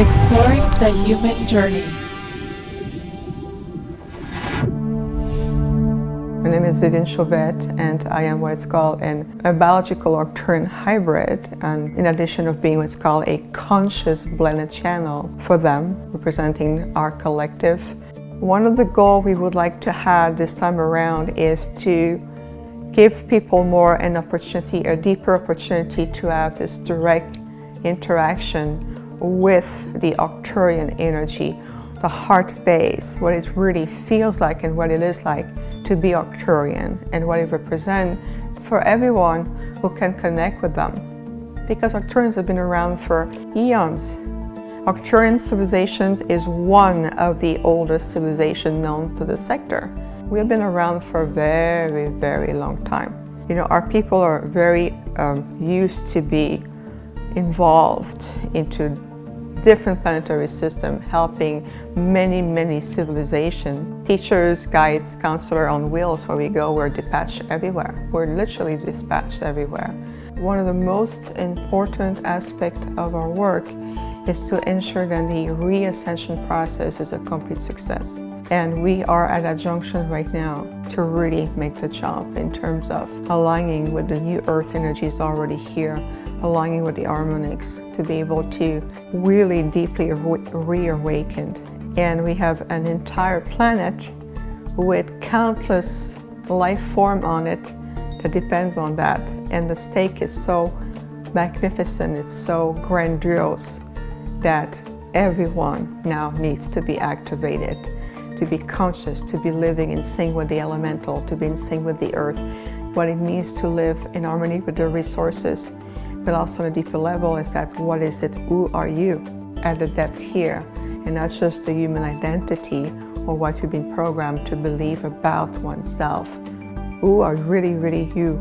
Exploring the human journey. My name is Vivian Chauvet, and I am what's called a biological Arcturian hybrid, and in addition of being what's called a conscious blended channel for them, representing our collective. One of the goals we would like to have this time around is to give people more an opportunity, a deeper opportunity to have this direct interaction with the Arcturian energy, the heart base, what it really feels like and what it is like to be Arcturian and what it represents for everyone who can connect with them. Because Arcturians have been around for eons. Arcturian civilizations is one of the oldest civilizations known to the sector. We have been around for a very, very long time. You know, our people are very used to be involved into different planetary systems, helping many, many civilizations. Teachers, guides, counselors on wheels, where we go, we're dispatched everywhere. We're literally dispatched everywhere. One of the most important aspects of our work is to ensure that the re-ascension process is a complete success. And we are at a junction right now to really make the job in terms of aligning with the new Earth energies already here, aligning with the harmonics to be able to really deeply reawaken. And we have an entire planet with countless life form on it that depends on that. And the stake is so magnificent, it's so grandiose that everyone now needs to be activated, to be conscious, to be living in sync with the elemental, to be in sync with the earth, what it means to live in harmony with the resources. But also on a deeper level is that what is it, who are you at the depth here, and not just the human identity or what we've been programmed to believe about oneself. Who are really, really you?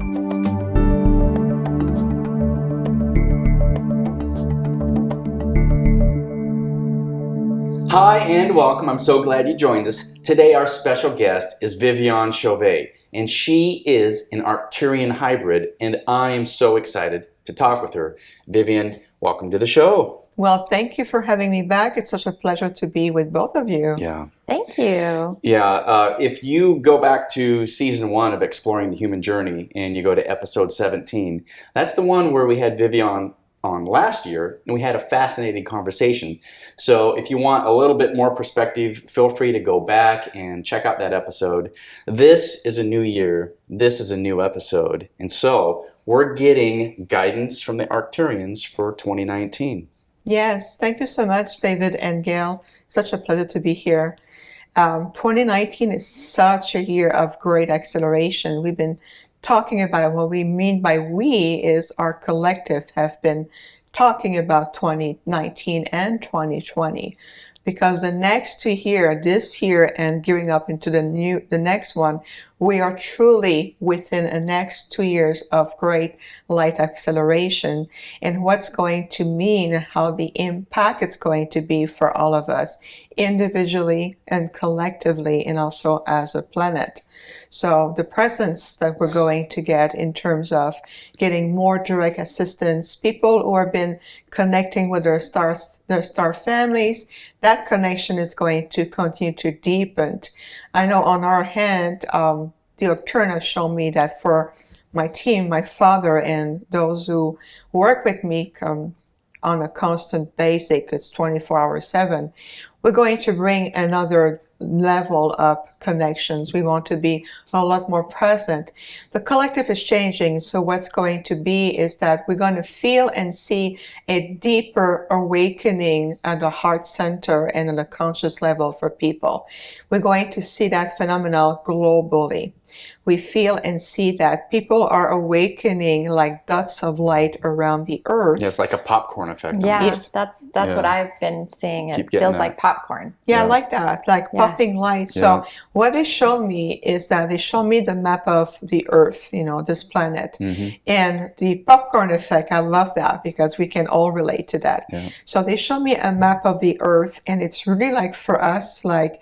Hi and welcome. I'm so glad you joined us. Today our special guest is Vivian Chauvet, and she is an Arcturian hybrid, and I am so excited to talk with her. Vivian, welcome to the show. Well, thank you for having me back. It's such a pleasure to be with both of you. Yeah. Thank you. Yeah, if you go back to season 1 of Exploring the Human Journey and you go to episode 17, that's the one where we had Vivian on last year, and we had a fascinating conversation. So if you want a little bit more perspective, feel free to go back and check out that episode. This is a new year. This is a new episode. And so we're getting guidance from the Arcturians for 2019. Yes, thank you so much, David and Gail. Such a pleasure to be here. 2019 is such a year of great acceleration. We've been talking about what we mean by we is our collective have been talking about 2019 and 2020, because the next 2 years, this year and gearing up into the next one, we are truly within the next 2 years of great light acceleration, and what's going to mean, how the impact it's going to be for all of us individually and collectively, and also as a planet. So the presence that we're going to get in terms of getting more direct assistance, people who have been connecting with their star families, that connection is going to continue to deepen. I know on our hand, the Arcturian has shown me that for my team, my father, and those who work with me on a constant basis, it's 24/7, we're going to bring another level of connections. We want to be a lot more present. The collective is changing, so what's going to be is that we're going to feel and see a deeper awakening at the heart center and on a conscious level for people. We're going to see that phenomenon globally. We feel and see that people are awakening like dots of light around the earth. Yeah, it's like a popcorn effect. Yeah, Almost. that's what I've been seeing. It Keep getting feels that. like popcorn. Yeah, I like that, like popping light. So what they show me is that they show me the map of the Earth, you know, this planet. And the popcorn effect, I love that because we can all relate to that. So they show me a map of the Earth, and it's really like for us, like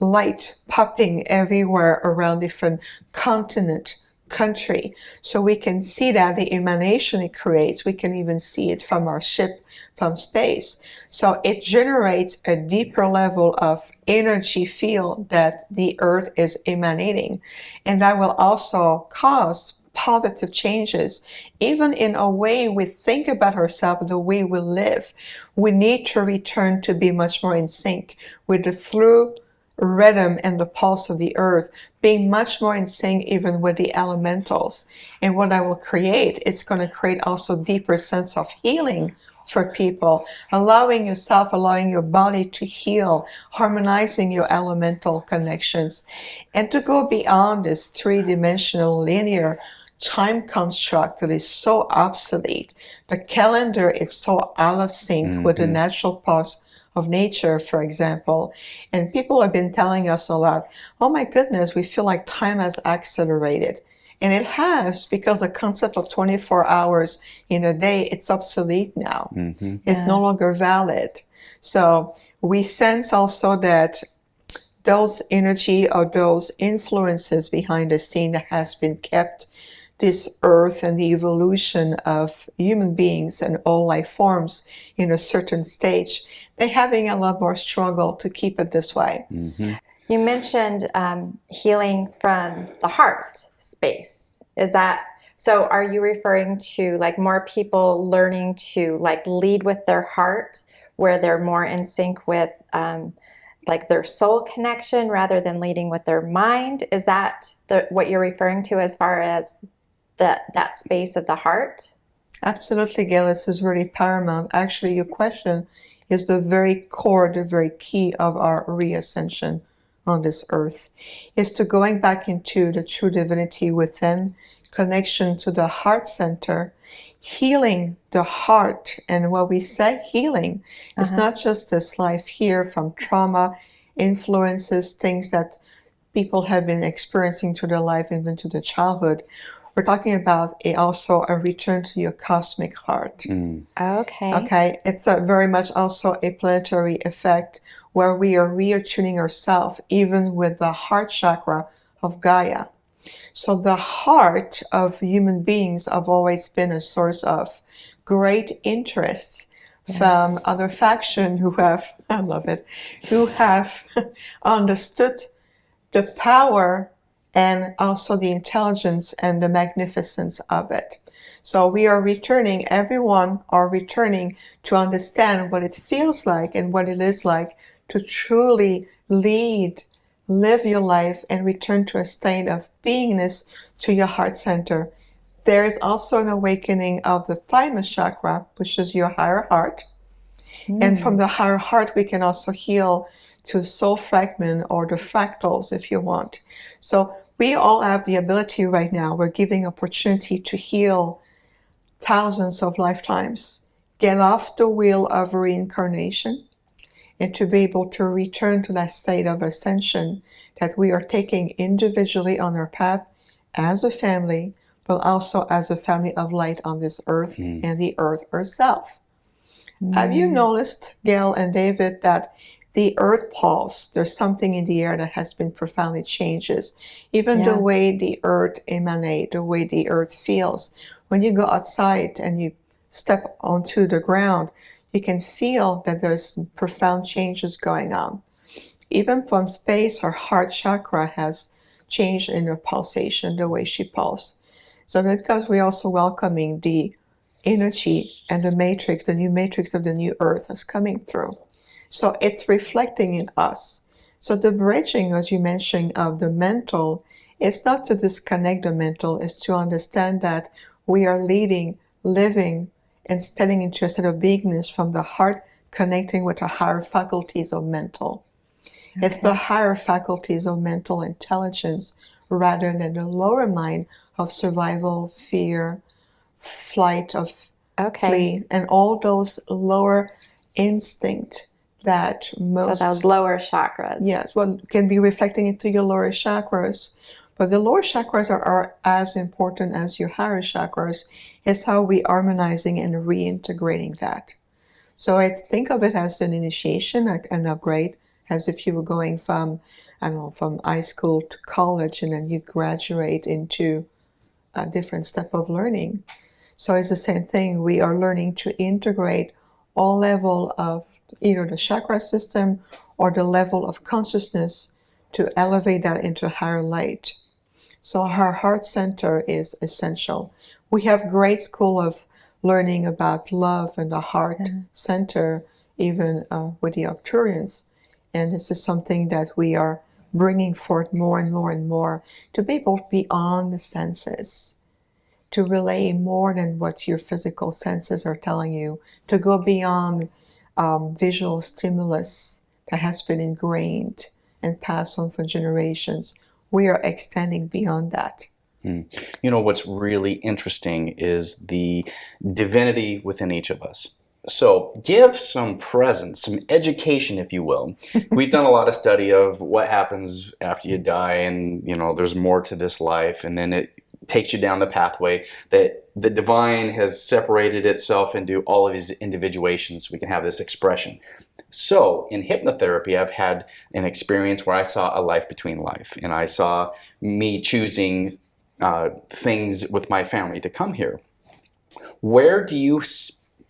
light popping everywhere around different continents, country. So we can see that the emanation it creates, we can even see it from our ship from space. So it generates a deeper level of energy field that the earth is emanating. And that will also cause positive changes. Even in a way we think about ourselves, the way we live, we need to return to be much more in sync with the through rhythm and the pulse of the earth, being much more in sync even with the elementals. And what I will create, it's going to create also deeper sense of healing for people, allowing yourself, allowing your body to heal, harmonizing your elemental connections, and to go beyond this three-dimensional linear time construct that is so obsolete. The calendar is so out of sync with the natural pulse of nature, for example. And people have been telling us a lot, oh my goodness, we feel like time has accelerated. And it has, because the concept of 24 hours in a day, it's obsolete now. It's no longer valid. So we sense also that those energy or those influences behind the scene that has been kept this earth and the evolution of human beings and all life forms in a certain stage, they're having a lot more struggle to keep it this way. You mentioned healing from the heart space. Is that so? Are you referring to like more people learning to like lead with their heart, where they're more in sync with like their soul connection rather than leading with their mind? Is that what you're referring to as far as that space of the heart? Absolutely, Gail. This is really paramount. Actually, your question is the very core, the very key of our reascension on this earth, is to going back into the true divinity within, connection to the heart center, healing the heart. And when we say healing, it's not just this life here from trauma, influences, things that people have been experiencing through their life, even to the childhood. We're talking about also a return to your cosmic heart. Okay. It's very much also a planetary effect where we are reattuning ourselves even with the heart chakra of Gaia. So the heart of human beings have always been a source of great interest from other factions who have, I love it, who have understood the power and also the intelligence and the magnificence of it. So we are returning, everyone are returning to understand what it feels like and what it is like to truly lead, live your life, and return to a state of beingness to your heart center. There is also an awakening of the thymus chakra, which is your higher heart. And from the higher heart, we can also heal to soul fragment or the fractals if you want. So we all have the ability right now, we're giving opportunity to heal thousands of lifetimes, get off the wheel of reincarnation, and to be able to return to that state of ascension that we are taking individually on our path as a family, but also as a family of light on this earth and the earth herself. Have you noticed, Gail and David, that the earth pulse, there's something in the air that has been profoundly changes. Even the way the earth emanates, the way the earth feels. When you go outside and you step onto the ground, you can feel that there's profound changes going on. Even from space, her heart chakra has changed in her pulsation, the way she pulses. So because we're also welcoming the energy and the matrix, the new matrix of the new earth is coming through. So it's reflecting in us. So the bridging, as you mentioned, of the mental, it's not to disconnect the mental, it's to understand that we are leading, living, and stepping into a state of beingness from the heart, connecting with the higher faculties of mental. It's the higher faculties of mental intelligence rather than the lower mind of survival, fear, flight, of flee, and all those lower instincts that most... So those lower chakras. Yes, well, can be reflecting into your lower chakras. But the lower chakras are as important as your higher chakras. It's how we harmonizing and reintegrating that. So think of it as an initiation, an upgrade, as if you were going from, I don't know, from high school to college, and then you graduate into a different step of learning. So it's the same thing. We are learning to integrate all level of either the chakra system or the level of consciousness to elevate that into higher light. So our heart center is essential. We have great school of learning about love and the heart center, even with the Arcturians. And this is something that we are bringing forth more and more and more to be able beyond the senses, to relay more than what your physical senses are telling you, to go beyond visual stimulus that has been ingrained and passed on for generations. We are extending beyond that. You know, what's really interesting is the divinity within each of us. So give some presence, some education, if you will. We've done a lot of study of what happens after you die, and, you know, there's more to this life, and then it takes you down the pathway that the divine has separated itself into all of these individuations. We can have this expression. So in hypnotherapy, I've had an experience where I saw a life between life, and I saw me choosing things with my family to come here. Where do you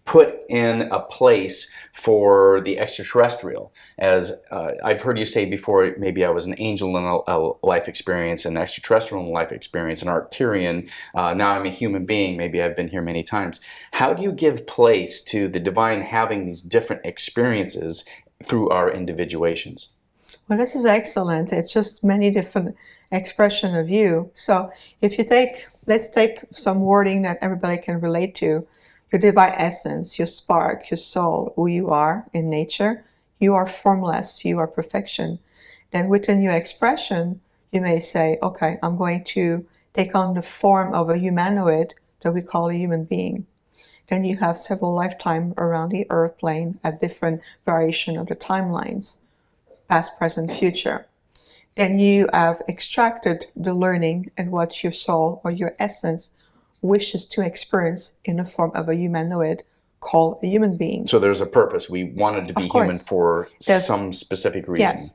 put in a place for the extraterrestrial? As I've heard you say before, maybe I was an angel in a life experience, an extraterrestrial in a life experience, an Arcturian. Now I'm a human being. Maybe I've been here many times. How do you give place to the divine having these different experiences through our individuations? Well, this is excellent. It's just many different expression of you. So if you let's take some wording that everybody can relate to. Your divine essence, your spark, your soul, who you are in nature, you are formless, you are perfection. Then within your expression, you may say, okay, I'm going to take on the form of a humanoid that we call a human being. Then you have several lifetimes around the earth plane at different variation of the timelines, past, present, future. Then you have extracted the learning and what your soul or your essence wishes to experience in the form of a humanoid called a human being. So there's a purpose. We wanted to be human for some specific reason. Yes.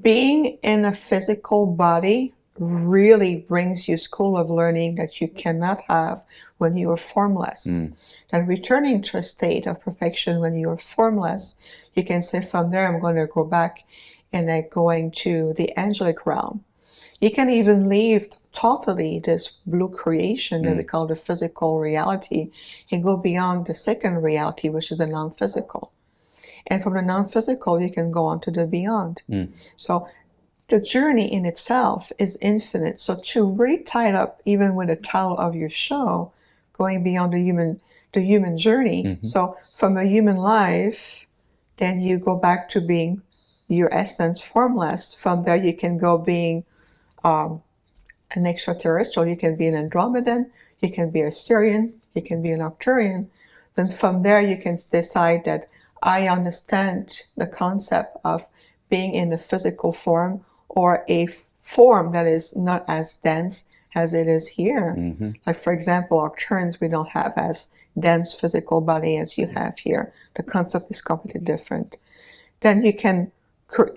Being in a physical body really brings you school of learning that you cannot have when you are formless. And returning to a state of perfection when you are formless, you can say, from there I'm going to go back and I'm going to the angelic realm. You can even leave totally this blue creation that we call the physical reality and go beyond the second reality, which is the non-physical. And from the non-physical, you can go on to the beyond. So the journey in itself is infinite. So to really tie it up, even with the title of your show, going beyond the human journey. So from a human life, then you go back to being your essence formless. From there, you can go being an extraterrestrial. You can be an Andromedan, you can be a Syrian, you can be an Arcturian. Then from there you can decide that I understand the concept of being in the physical form or a form that is not as dense as it is here. Like for example, Arcturians, we don't have as dense physical body as you have here. The concept is completely different. Then you can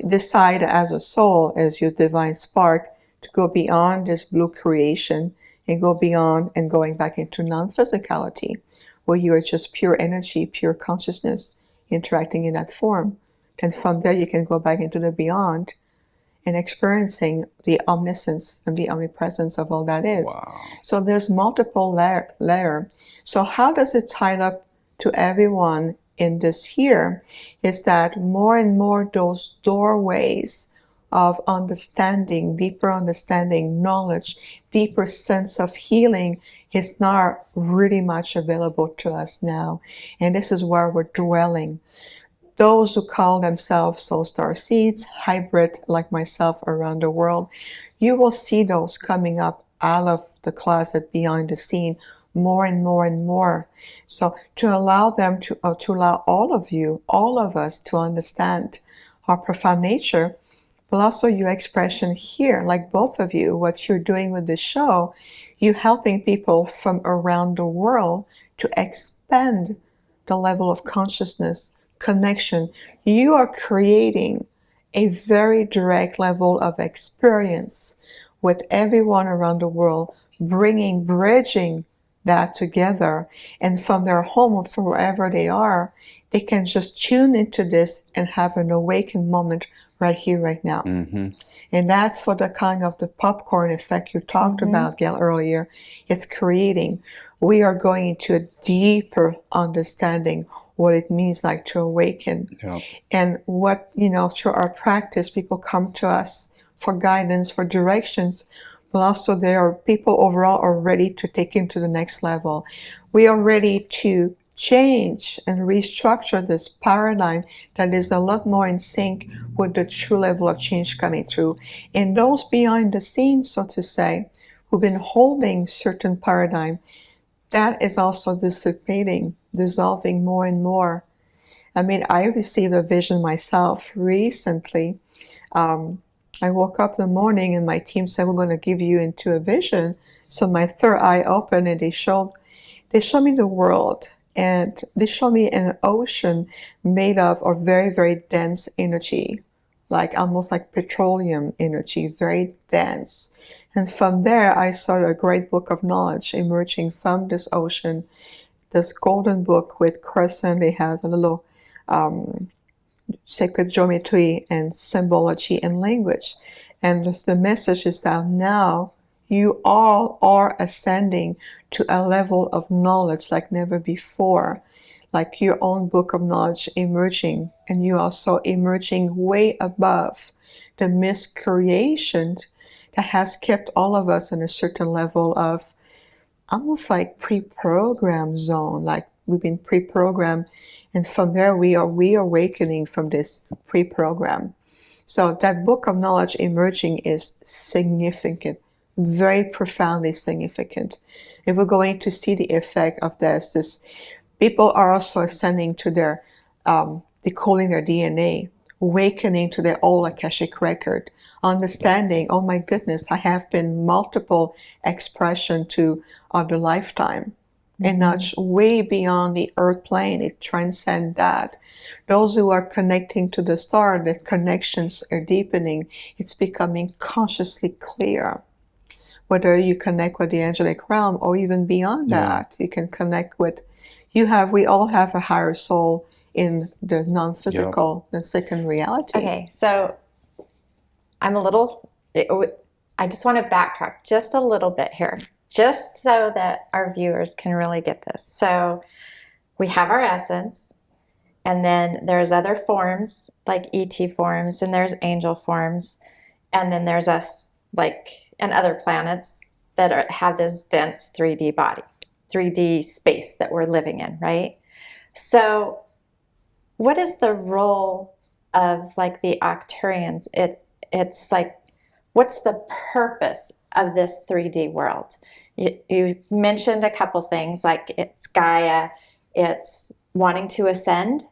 decide as a soul, as your divine spark, to go beyond this blue creation and go beyond and going back into non-physicality, where you are just pure energy, pure consciousness interacting in that form. And from there you can go back into the beyond and experiencing the omniscience and the omnipresence of all that is. Wow. So there's multiple layer. So how does it tie up to everyone in this here is that more and more those doorways of understanding, deeper understanding, knowledge, deeper sense of healing is now really much available to us now. And this is where we're dwelling. Those who call themselves soul star seeds, hybrid like myself around the world, you will see those coming up out of the closet behind the scene more and more and more. So to allow them to allow all of you, all of us to understand our profound nature, but also your expression here, like both of you, what you're doing with the show, you helping people from around the world to expand the level of consciousness, connection. You are creating a very direct level of experience with everyone around the world bridging that together. And from their home or from wherever they are, they can just tune into this and have an awakened moment right here, right now. Mm-hmm. And that's what the kind of the popcorn effect you talked about, Gail, earlier, it's creating. We are going into a deeper understanding what it means like to awaken. Yeah. And what, through our practice, people come to us for guidance, for directions, but also there are people overall are ready to take into the next level. We are ready to change and restructure this paradigm that is a lot more in sync with the true level of change coming through. And those behind the scenes, so to say, who've been holding certain paradigm, that is also dissipating, dissolving more and more. I mean, I received a vision myself recently. I woke up in the morning and my team said, we're going to give you into a vision. So my third eye opened and they showed me the world. And they showed me an ocean made of very, very dense energy, like almost like petroleum energy, very dense. And from there, I saw a great book of knowledge emerging from this ocean, this golden book with crescent. It has a little sacred geometry and symbology and language. And the message is that now you all are ascending to a level of knowledge like never before, like your own book of knowledge emerging, and you also emerging way above the miscreation that has kept all of us in a certain level of almost like pre-programmed zone, like we've been pre-programmed, and from there we are reawakening from this pre-program. So that book of knowledge emerging is significant, very profoundly significant. If we're going to see the effect of this people are also ascending to their, decoding their DNA, awakening to their old Akashic record, understanding, oh my goodness, I have been multiple expression to other lifetime. And that's way beyond the earth plane. It transcends that. Those who are connecting to the star, their connections are deepening. It's becoming consciously clear. Whether you connect with the angelic realm or even beyond that, you can connect with, we all have a higher soul in the non-physical, the second reality. Okay, so I just want to backtrack just a little bit here, just so that our viewers can really get this. So we have our essence, and then there's other forms like ET forms, and there's angel forms, and then there's us, like, and other planets that have this dense 3D body, 3D space that we're living in, right? So what is the role of like the Arcturians? It's like, what's the purpose of this 3D world? You mentioned a couple things, like it's Gaia, it's wanting to ascend,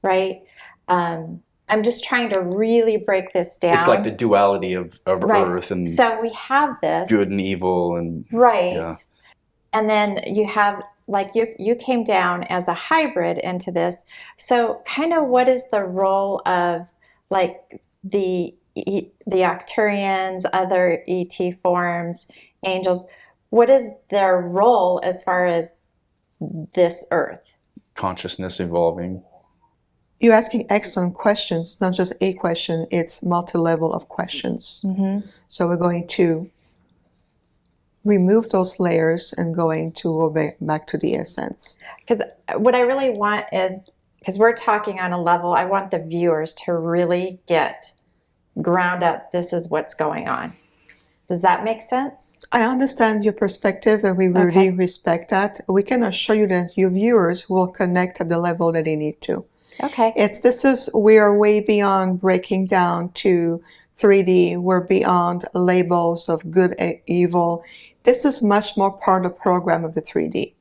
right? I'm just trying to really break this down. It's like the duality of right. Earth and so we have this good and evil and right. Yeah. And then you have like you came down as a hybrid into this. So kind of what is the role of like the Arcturians, other ET forms, angels? What is their role as far as this Earth? Consciousness evolving. You're asking excellent questions. It's not just a question, it's multi-level of questions. So we're going to remove those layers and going to go back to the essence. Because what I really want is, because we're talking on a level, I want the viewers to really get ground up, this is what's going on. Does that make sense? I understand your perspective and we really respect that. We can assure you that your viewers will connect at the level that they need to. Okay. We are way beyond breaking down to 3D. We're beyond labels of good and evil. This is much more part of the program of the 3D.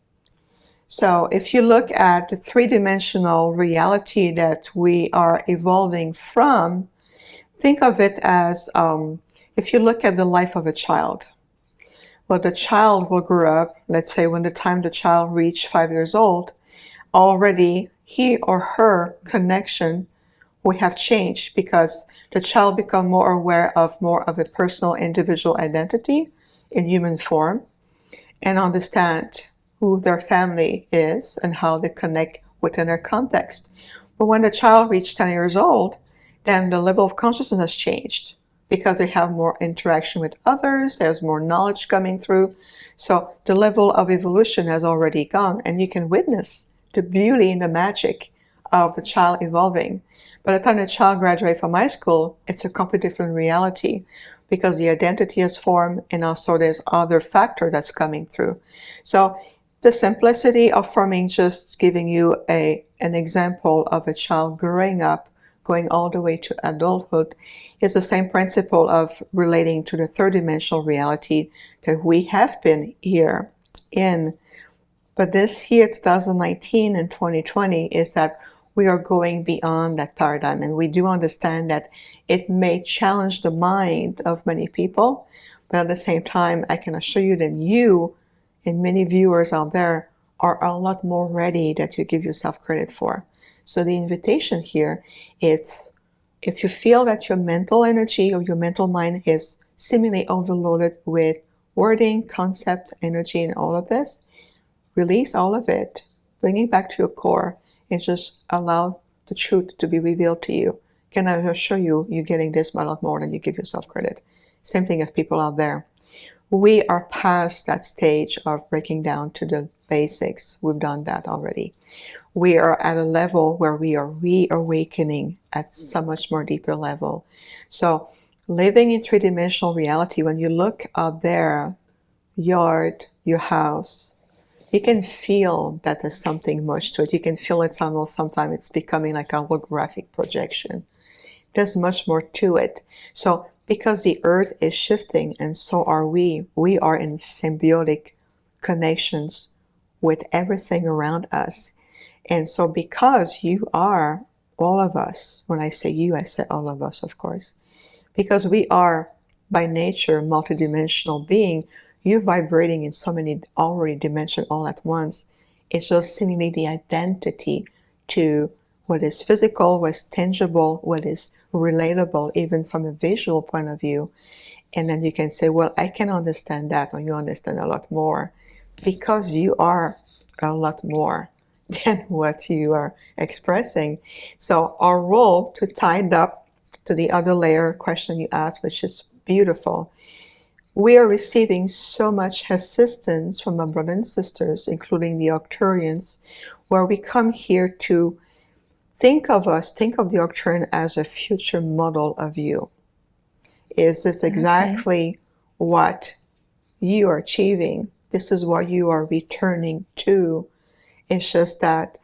So if you look at the three-dimensional reality that we are evolving from, think of it as if you look at the life of a child. Well, the child will grow up, let's say when the time the child reached 5 years old, already he or her connection will have changed because the child become more aware of more of a personal individual identity in human form and understand who their family is and how they connect within their context. But when the child reached 10 years old, then the level of consciousness has changed because they have more interaction with others, there's more knowledge coming through. So the level of evolution has already gone, and you can witness the beauty and the magic of the child evolving. By the time the child graduates from high school, it's a completely different reality because the identity is formed, and also there's other factor that's coming through. So the simplicity of forming, just giving you an example of a child growing up, going all the way to adulthood, is the same principle of relating to the third dimensional reality that we have been here in. But this year, 2019 and 2020, is that we are going beyond that paradigm, and we do understand that it may challenge the mind of many people, but at the same time, I can assure you that you and many viewers out there are a lot more ready than you give yourself credit for. So the invitation here, it's if you feel that your mental energy or your mental mind is seemingly overloaded with wording, concept, energy, and all of this, release all of it, bring it back to your core, and just allow the truth to be revealed to you. Can I assure you, you're getting this by a lot more than you give yourself credit. Same thing with people out there. We are past that stage of breaking down to the basics. We've done that already. We are at a level where we are reawakening at so much more deeper level. So living in three-dimensional reality, when you look out there, yard, your house, you can feel that there's something much to it. You can feel it's almost sometimes it's becoming like a holographic projection. There's much more to it. So because the earth is shifting and so are we are in symbiotic connections with everything around us. And so because you are all of us, when I say you, I say all of us, of course, because we are by nature multidimensional being, you're vibrating in so many already dimensions all at once. It's just seemingly the identity to what is physical, what is tangible, what is relatable, even from a visual point of view. And then you can say, well, I can understand that, or you understand a lot more, because you are a lot more than what you are expressing. So our role, to tie it up to the other layer question you asked, which is beautiful, we are receiving so much assistance from our brothers and sisters, including the Arcturians, where we come here to think of the Arcturian as a future model of you. Is this exactly what you are achieving? This is what you are returning to. It's just that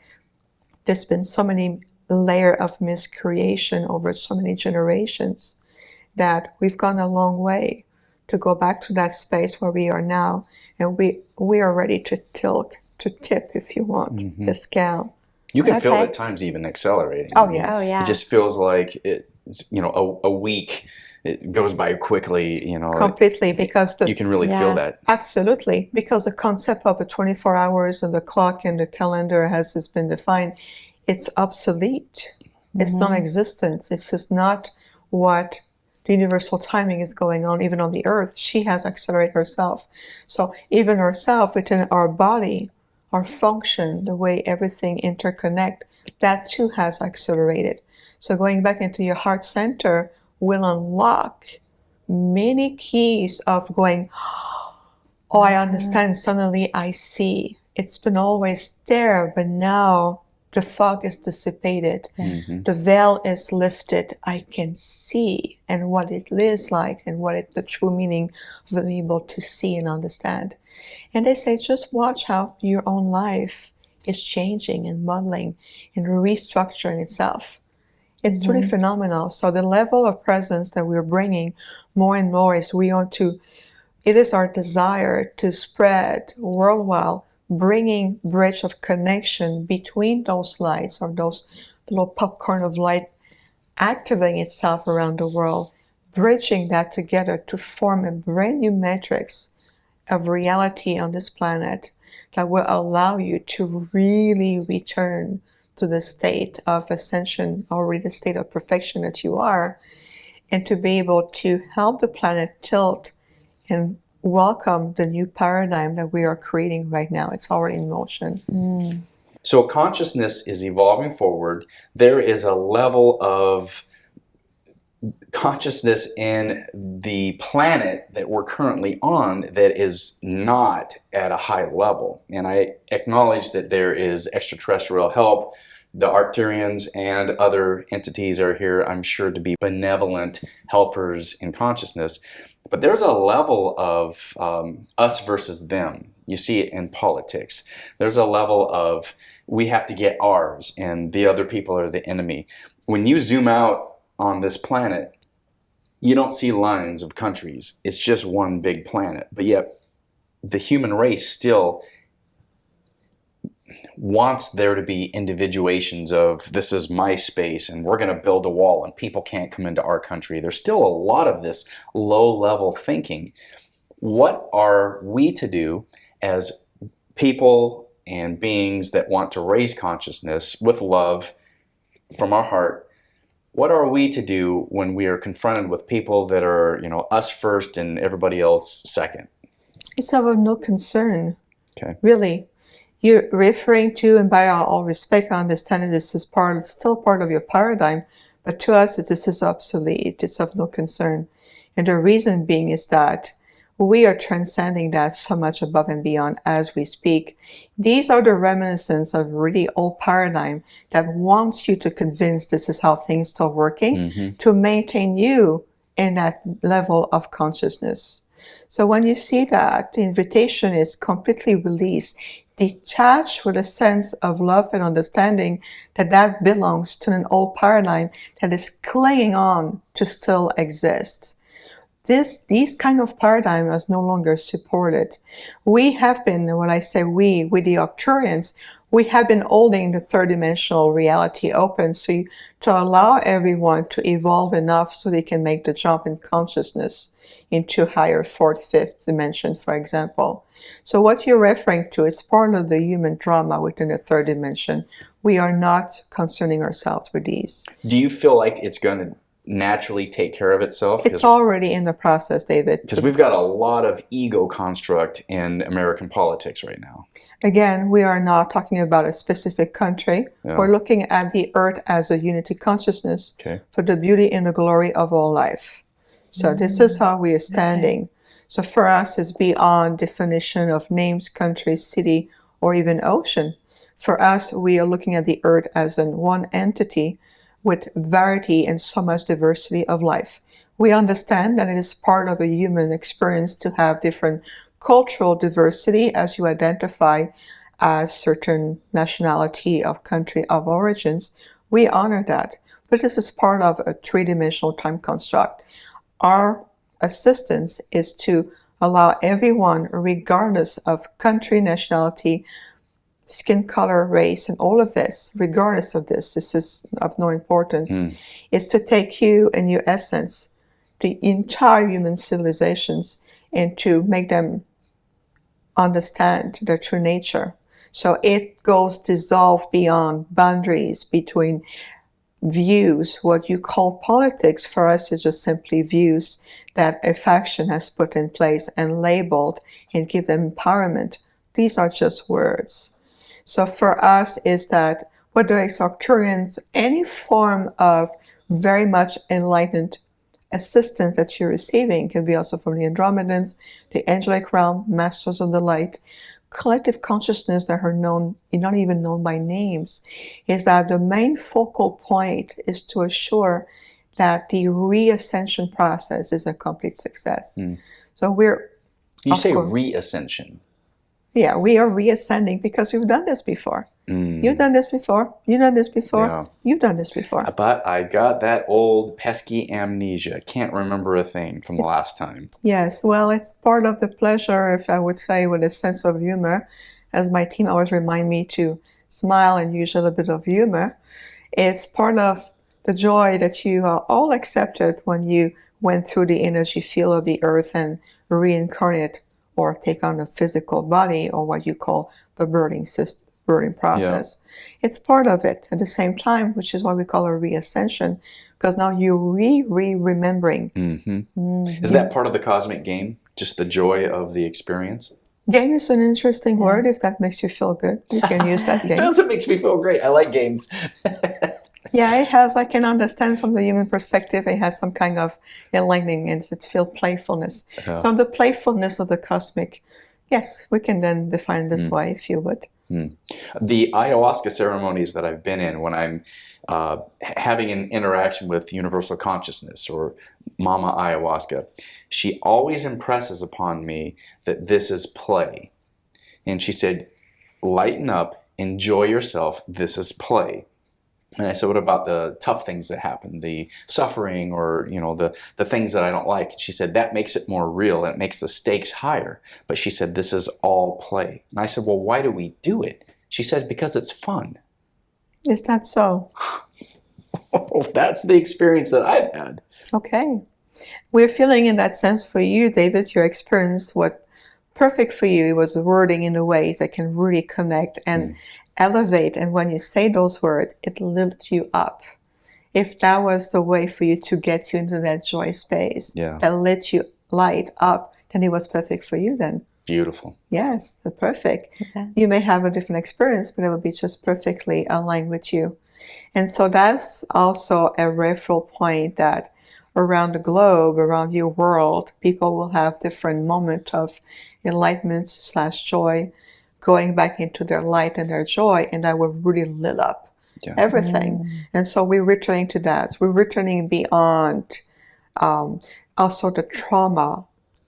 there's been so many layers of miscreation over so many generations that we've gone a long way to go back to that space where we are now, and we are ready to tip, if you want, the scale. You can feel at times even accelerating. Oh, yes. Oh, yeah. It just feels like a week, it goes by quickly, Completely, because you can really feel that. Absolutely, because the concept of the 24 hours and the clock and the calendar has been defined, it's obsolete. It's non-existent. This is not what the universal timing is going on, even on the earth. She has accelerated herself. So even herself within our body, our function, the way everything interconnect, that too has accelerated. So going back into your heart center will unlock many keys of going, oh, I understand, suddenly I see. It's been always there, but now the fog is dissipated. The veil is lifted. I can see, and what it is like, and what the true meaning of being able to see and understand. And they say, just watch how your own life is changing and modeling and restructuring itself. It's really phenomenal. So the level of presence that we're bringing more and more is it is our desire to spread worldwide, bringing bridge of connection between those lights, or those little popcorn of light activating itself around the world, bridging that together to form a brand new matrix of reality on this planet that will allow you to really return to the state of ascension, or the state of perfection that you are, and to be able to help the planet tilt and welcome the new paradigm that we are creating right now. It's already in motion. So consciousness is evolving forward. There is a level of consciousness in the planet that we're currently on that is not at a high level. And I acknowledge that there is extraterrestrial help. The Arcturians and other entities are here, I'm sure, to be benevolent helpers in consciousness. But there's a level of us versus them. You see it in politics. There's a level of we have to get ours and the other people are the enemy. When you zoom out on this planet, you don't see lines of countries. It's just one big planet. But yet the human race still wants there to be individuations of this is my space and we're going to build a wall and people can't come into our country. There's still a lot of this low-level thinking. What are we to do as people and beings that want to raise consciousness with love from our heart? What are we to do when we are confronted with people that are, us first and everybody else second? It's of no concern. Okay. Really. You're referring to, and by all respect, I understand that this is still part of your paradigm, but to us, this is obsolete. It's of no concern. And the reason being is that we are transcending that so much above and beyond as we speak. These are the reminiscence of really old paradigm that wants you to convince this is how things are working, to maintain you in that level of consciousness. So when you see that, the invitation is completely released, detached with a sense of love and understanding that belongs to an old paradigm that is clinging on to still exist. These kind of paradigm is no longer supported. We have been, when I say we the Arcturians, we have been holding the third-dimensional reality open to allow everyone to evolve enough so they can make the jump in consciousness into higher fourth, fifth dimension, for example. So what you're referring to is part of the human drama within the third dimension. We are not concerning ourselves with these. Do you feel like it's going to naturally take care of itself? It's already in the process, David. Because we've got a lot of ego construct in American politics right now. Again, we are not talking about a specific country. Yeah. We're looking at the earth as a unity consciousness for the beauty and the glory of all life. So this is how we are standing. So for us, it's beyond definition of names, country, city, or even ocean. For us, we are looking at the earth as one entity with variety and so much diversity of life. We understand that it is part of a human experience to have different cultural diversity as you identify as certain nationality of country of origins. We honor that, but this is part of a three-dimensional time construct. Our assistance is to allow everyone, regardless of country, nationality, skin color, race, and all of this, regardless of this is of no importance, is to take you and your essence, the entire human civilizations, and to make them understand their true nature. So it goes dissolve beyond boundaries between views. What you call politics for us is just simply views that a faction has put in place and labeled and give them empowerment. These are just words. So for us is that whether it's Arcturians, any form of very much enlightened assistance that you're receiving can be also from the Andromedans, the angelic realm, masters of the light, collective consciousness that are known, not even known by names, is that the main focal point is to assure that the reascension process is a complete success. So You say reascension. Yeah, we are reascending because we've done this before. You've done this before. You've done this before. Yeah. You've done this before. But I got that old pesky amnesia. Can't remember a thing from the last time. Yes, well, it's part of the pleasure, if I would say, with a sense of humor, as my team always remind me to smile and use a little bit of humor. It's part of the joy that you all accepted when you went through the energy field of the earth and reincarnate or take on a physical body, or what you call the birthing process. Yeah. It's part of it at the same time, which is what we call a reascension, because now you're remembering. Is that part of the cosmic game? just the joy of the experience. Game is an interesting word. If that makes you feel good, you can use that It game. does. It makes me feel great. I like games. Yeah, it has, I can understand from the human perspective, it has some kind of enlightening and it feels playfulness. Yeah. So the playfulness of the cosmic, yes, we can then define it this way, if you would. The ayahuasca ceremonies that I've been in, when I'm having an interaction with universal consciousness or Mama Ayahuasca, she always impresses upon me that this is play. And she said, lighten up, enjoy yourself, this is play. And I said, what about the tough things that happen, the suffering or, you know, the things that I don't like? And she said, that makes it more real and it makes the stakes higher. But she said, this is all play. And I said, well, why do we do it? She said, because it's fun. Is that so? Oh, that's the experience that I've had. Okay. We're feeling in that sense for you, David, your experience, what perfect for you was wording in a ways that can really connect and elevate. And when you say those words, it lifts you up. If that was the way for you to get you into that joy space, that lit you light up, then it was perfect for you then. Beautiful. Yes, perfect. Okay. You may have a different experience, but it will be just perfectly aligned with you. And so that's also a referral point that around the globe, around your world, people will have different moments of enlightenment / joy, going back into their light and their joy, and that will really lit up everything. And so we're returning to that. We're returning beyond also the trauma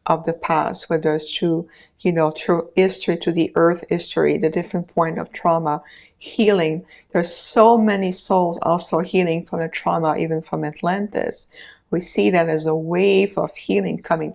of the past, whether it's through history, to the earth history, the different point of trauma, healing. There's so many souls also healing from the trauma, even from Atlantis. We see that as a wave of healing coming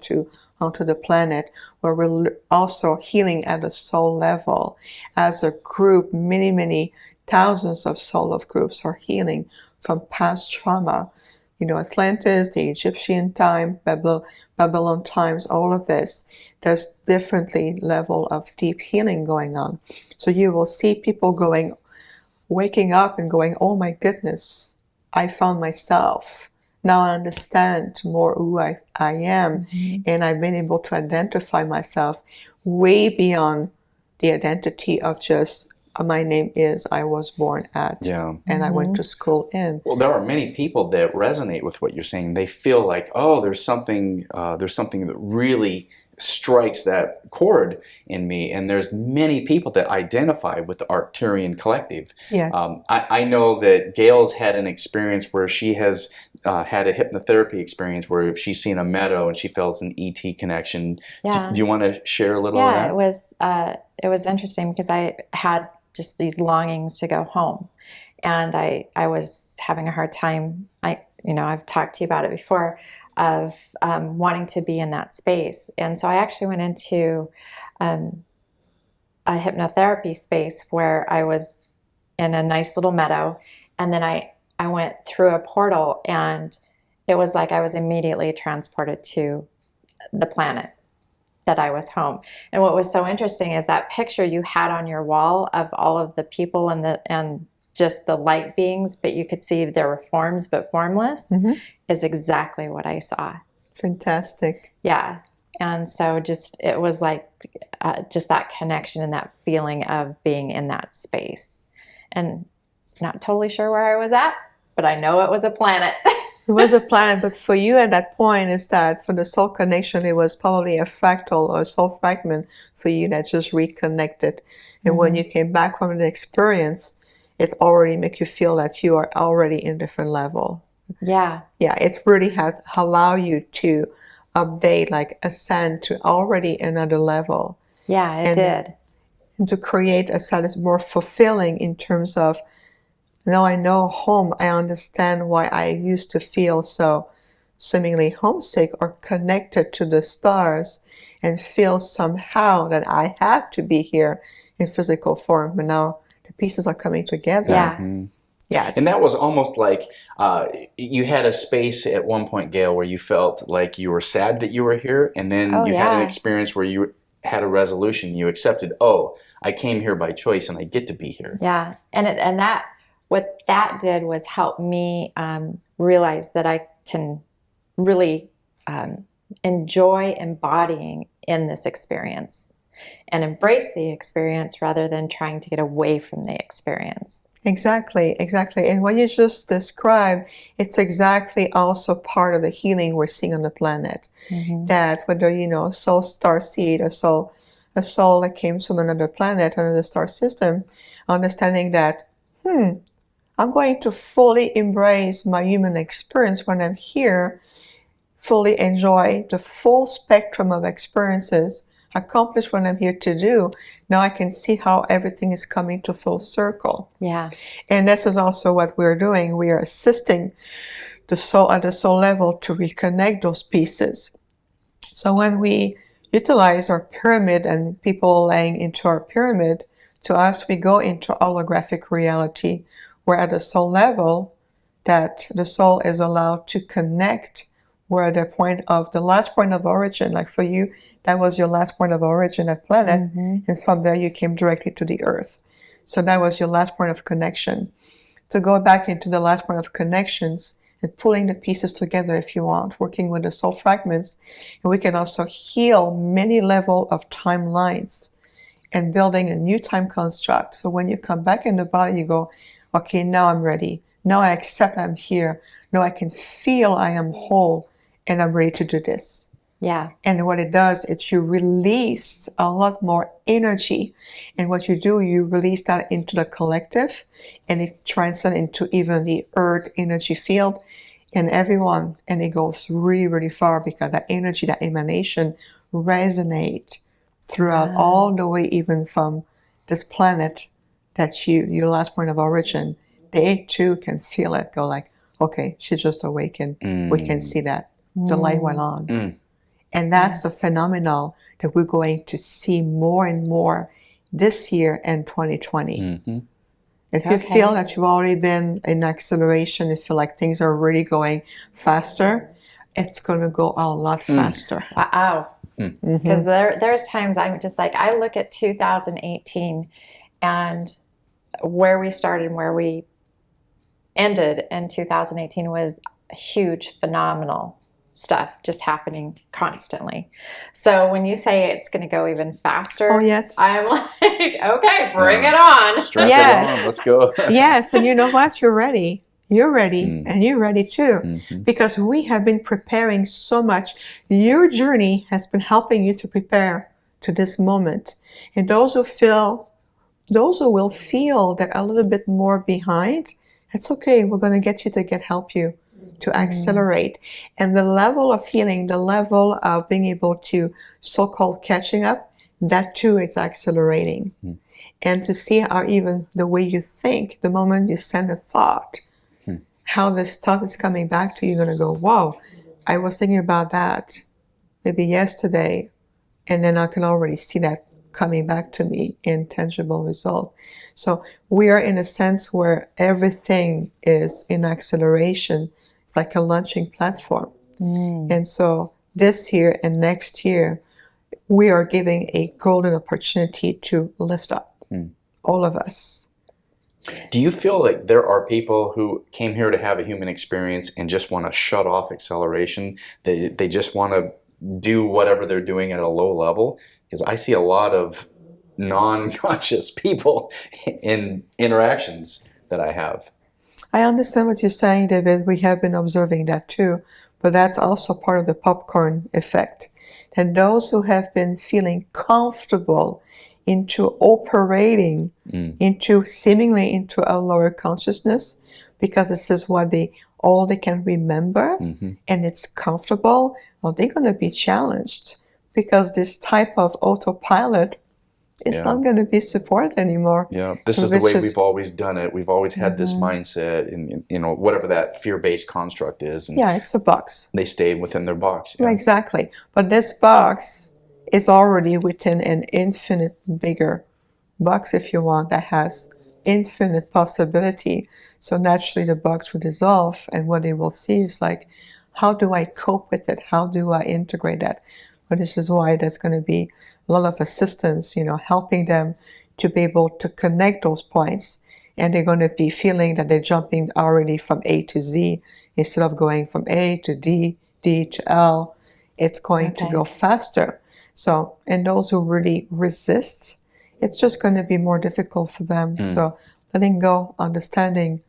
onto the planet, where we're also healing at a soul level. As a group, many, many thousands of soul of groups are healing from past trauma. You know, Atlantis, the Egyptian time, Babylon times, all of this. There's differently level of deep healing going on. So you will see people waking up and going, oh my goodness, I found myself. Now I understand more who I am, and I've been able to identify myself way beyond the identity of just my name is, I was born at, and I went to school in. Well, there are many people that resonate with what you're saying. They feel like, oh, there's something that really strikes that chord in me, and there's many people that identify with the Arcturian collective. Yes. I know that Gail's had an experience where she has had a hypnotherapy experience where she's seen a meadow and she felt an ET connection. Do you want to share a little of that? Yeah, it was interesting because I had just these longings to go home, and I was having a hard time. I've talked to you about it before, of wanting to be in that space. And so I actually went into a hypnotherapy space where I was in a nice little meadow, and then I went through a portal, and it was like I was immediately transported to the planet that I was home. And what was so interesting is that picture you had on your wall of all of the people and just the light beings, but you could see there were forms but formless, is exactly what I saw. Fantastic. Yeah. And so it was like just that connection and that feeling of being in that space. And not totally sure where I was at, but I know it was a planet. It was a planet, but for you at that point is that for the soul connection, it was probably a fractal or a soul fragment for you that just reconnected. And when you came back from the experience, it already make you feel that you are already in a different level. Yeah. Yeah, it really has allowed you to update, like ascend to already another level. Yeah, it did. And to create a set that's more fulfilling in terms of, now I know home, I understand why I used to feel so seemingly homesick or connected to the stars and feel somehow that I had to be here in physical form, but now the pieces are coming together. Yeah. Yes. And that was almost like you had a space at one point, Gail, where you felt like you were sad that you were here, and then you had an experience where you had a resolution. You accepted, oh, I came here by choice and I get to be here. Yeah. And that, what that did was help me realize that I can really enjoy embodying in this experience and embrace the experience rather than trying to get away from the experience. Exactly, exactly. And what you just described, it's exactly also part of the healing we're seeing on the planet. That whether, soul starseed, a soul that came from another planet, another star system, understanding that, I'm going to fully embrace my human experience when I'm here, fully enjoy the full spectrum of experiences, accomplish what I'm here to do. Now I can see how everything is coming to full circle. Yeah. And this is also what we're doing. We are assisting the soul at the soul level to reconnect those pieces. So when we utilize our pyramid and people laying into our pyramid, to us, we go into holographic reality, where at the soul level, that the soul is allowed to connect where the last point of origin, like for you, that was your last point of origin at planet, and from there you came directly to the earth. So that was your last point of connection. To go back into the last point of connections and pulling the pieces together if you want, working with the soul fragments, and we can also heal many levels of timelines and building a new time construct. So when you come back in the body, you go, okay, now I'm ready. Now I accept I'm here. Now I can feel I am whole and I'm ready to do this. Yeah. And what it does is you release a lot more energy. And what you do, you release that into the collective, and it transcends into even the earth energy field and everyone. And it goes really, really far, because that energy, that emanation resonates throughout all the way, even from this planet that your last point of origin. They too can feel it, go like, okay, she just awakened. We can see that. The light went on. And that's the phenomenon that we're going to see more and more this year and 2020. If you feel that you've already been in acceleration, you feel like things are really going faster, it's going to go a lot faster. Wow. Because there's times I'm just like, I look at 2018 and where we started and where we ended in 2018 was huge, phenomenal stuff just happening constantly. So when you say it's going to go even faster, Oh, yes. I'm like, okay, bring it on. Strap Yes. it on. Let's go. Yes, and you know what? You're ready. You're ready, and you're ready too, because we have been preparing so much. Your journey has been helping you to prepare to this moment. And those who will feel that a little bit more behind, it's okay. We're going to get you to help you to accelerate. And the level of healing, the level of being able to so-called catching up, that too is accelerating. And to see how even the way you think, the moment you send a thought, how this thought is coming back to you, you're going to go, wow, I was thinking about that maybe yesterday, and then I can already see that coming back to me in tangible result. So we are in a sense where everything is in acceleration. It's like a launching platform. And so this year and next year, we are giving a golden opportunity to lift up, all of us. Do you feel like there are people who came here to have a human experience and just want to shut off acceleration? They just want to do whatever they're doing at a low level? Because I see a lot of non-conscious people in interactions that I have. I understand what you're saying, David. We have been observing that too. But that's also part of the popcorn effect. And those who have been feeling comfortable into operating seemingly into a lower consciousness, because this is what all they can remember, and it's comfortable, well, they're going to be challenged, because this type of autopilot is not going to be supported anymore. Yeah, this is the way we've always done it. We've always had this mindset, and whatever that fear-based construct is. And it's a box. They stay within their box. Yeah. Exactly. But this box is already within an infinite bigger box, if you want, that has infinite possibility. So naturally the box will dissolve, and what they will see is like, how do I cope with it? How do I integrate that? But this is why there's going to be a lot of assistance, helping them to be able to connect those points. And they're going to be feeling that they're jumping already from A to Z instead of going from A to D, D to L. it's going to Okay. go faster. So, and those who really resist, it's just going to be more difficult for them. So, letting go, understanding,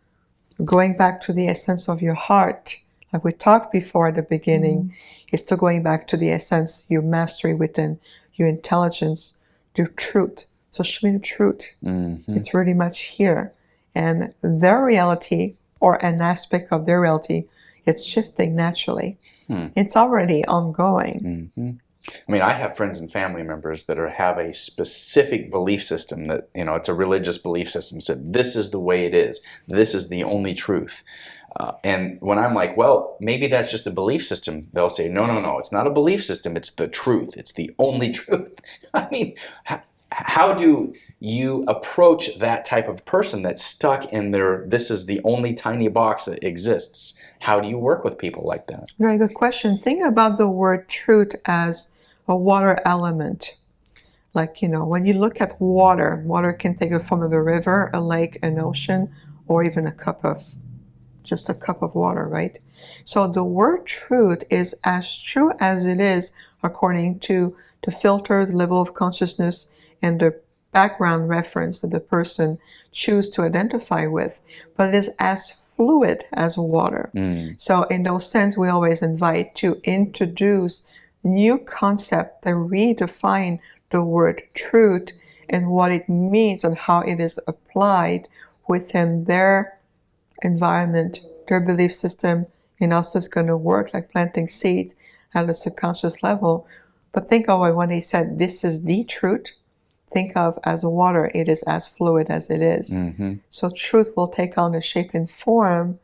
going back to the essence of your heart, like we talked before at the beginning, is to going back to the essence, your mastery within, your intelligence, your truth. So show me the truth. It's really much here. And their reality, or an aspect of their reality, it's shifting naturally. It's already ongoing. I mean, I have friends and family members that have a specific belief system that, it's a religious belief system. So this is the way it is. This is the only truth. And when I'm like, well, maybe that's just a belief system, they'll say, no, it's not a belief system. It's the truth. It's the only truth. I mean, how do you approach that type of person that's stuck in this is the only tiny box that exists? How do you work with people like that? Very good question. Think about the word truth as a water element. Like, when you look at water, water can take the form of a river, a lake, an ocean, or even just a cup of water, right? So the word truth is as true as it is according to the filter, the level of consciousness, and the background reference that the person choose to identify with, but it is as fluid as water. So in those sense, we always invite to introduce new concept that redefine the word truth and what it means and how it is applied within their environment, their belief system, and also it's going to work like planting seed at a subconscious level. But think of it when he said, this is the truth. Think of as water, it is as fluid as it is. So truth will take on a shape and form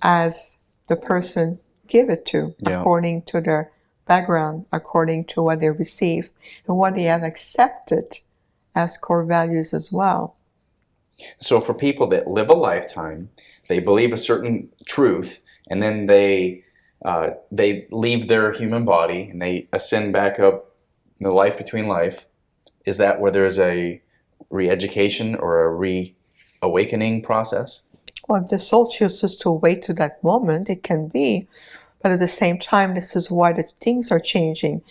as the person give it to, according to their background, according to what they received, and what they have accepted as core values as well. So for people that live a lifetime, they believe a certain truth, and then they leave their human body and they ascend back up in the life between life. Is that where there's a re-education or a re-awakening process? Well, if the soul chooses to wait to that moment, it can be. But at the same time, this is why the things are changing.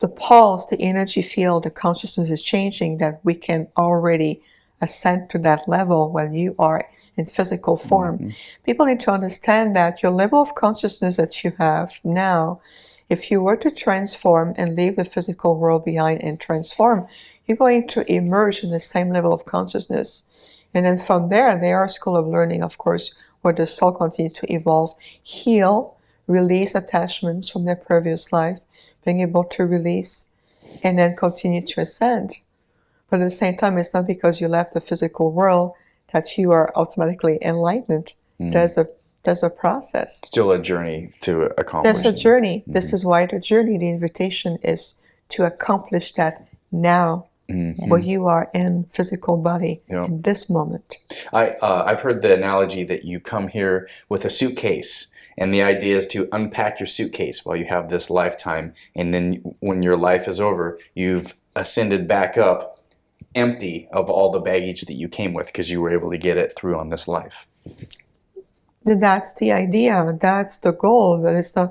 The pulse, the energy field, the consciousness is changing, that we can already ascend to that level when you are in physical form. People need to understand that your level of consciousness that you have now, if you were to transform and leave the physical world behind and transform, you're going to emerge in the same level of consciousness. And then from there, they are school of learning, of course, where the soul continues to evolve, heal, release attachments from their previous life, being able to release, and then continue to ascend. But at the same time, it's not because you left the physical world that you are automatically enlightened. There's a process. Still a journey to accomplish. There's a journey. This is why the journey, the invitation is to accomplish that now, where you are in physical body in this moment. I've heard the analogy that you come here with a suitcase, and the idea is to unpack your suitcase while you have this lifetime, and then when your life is over, you've ascended back up empty of all the baggage that you came with because you were able to get it through on this life. That's the idea. That's the goal. But it's not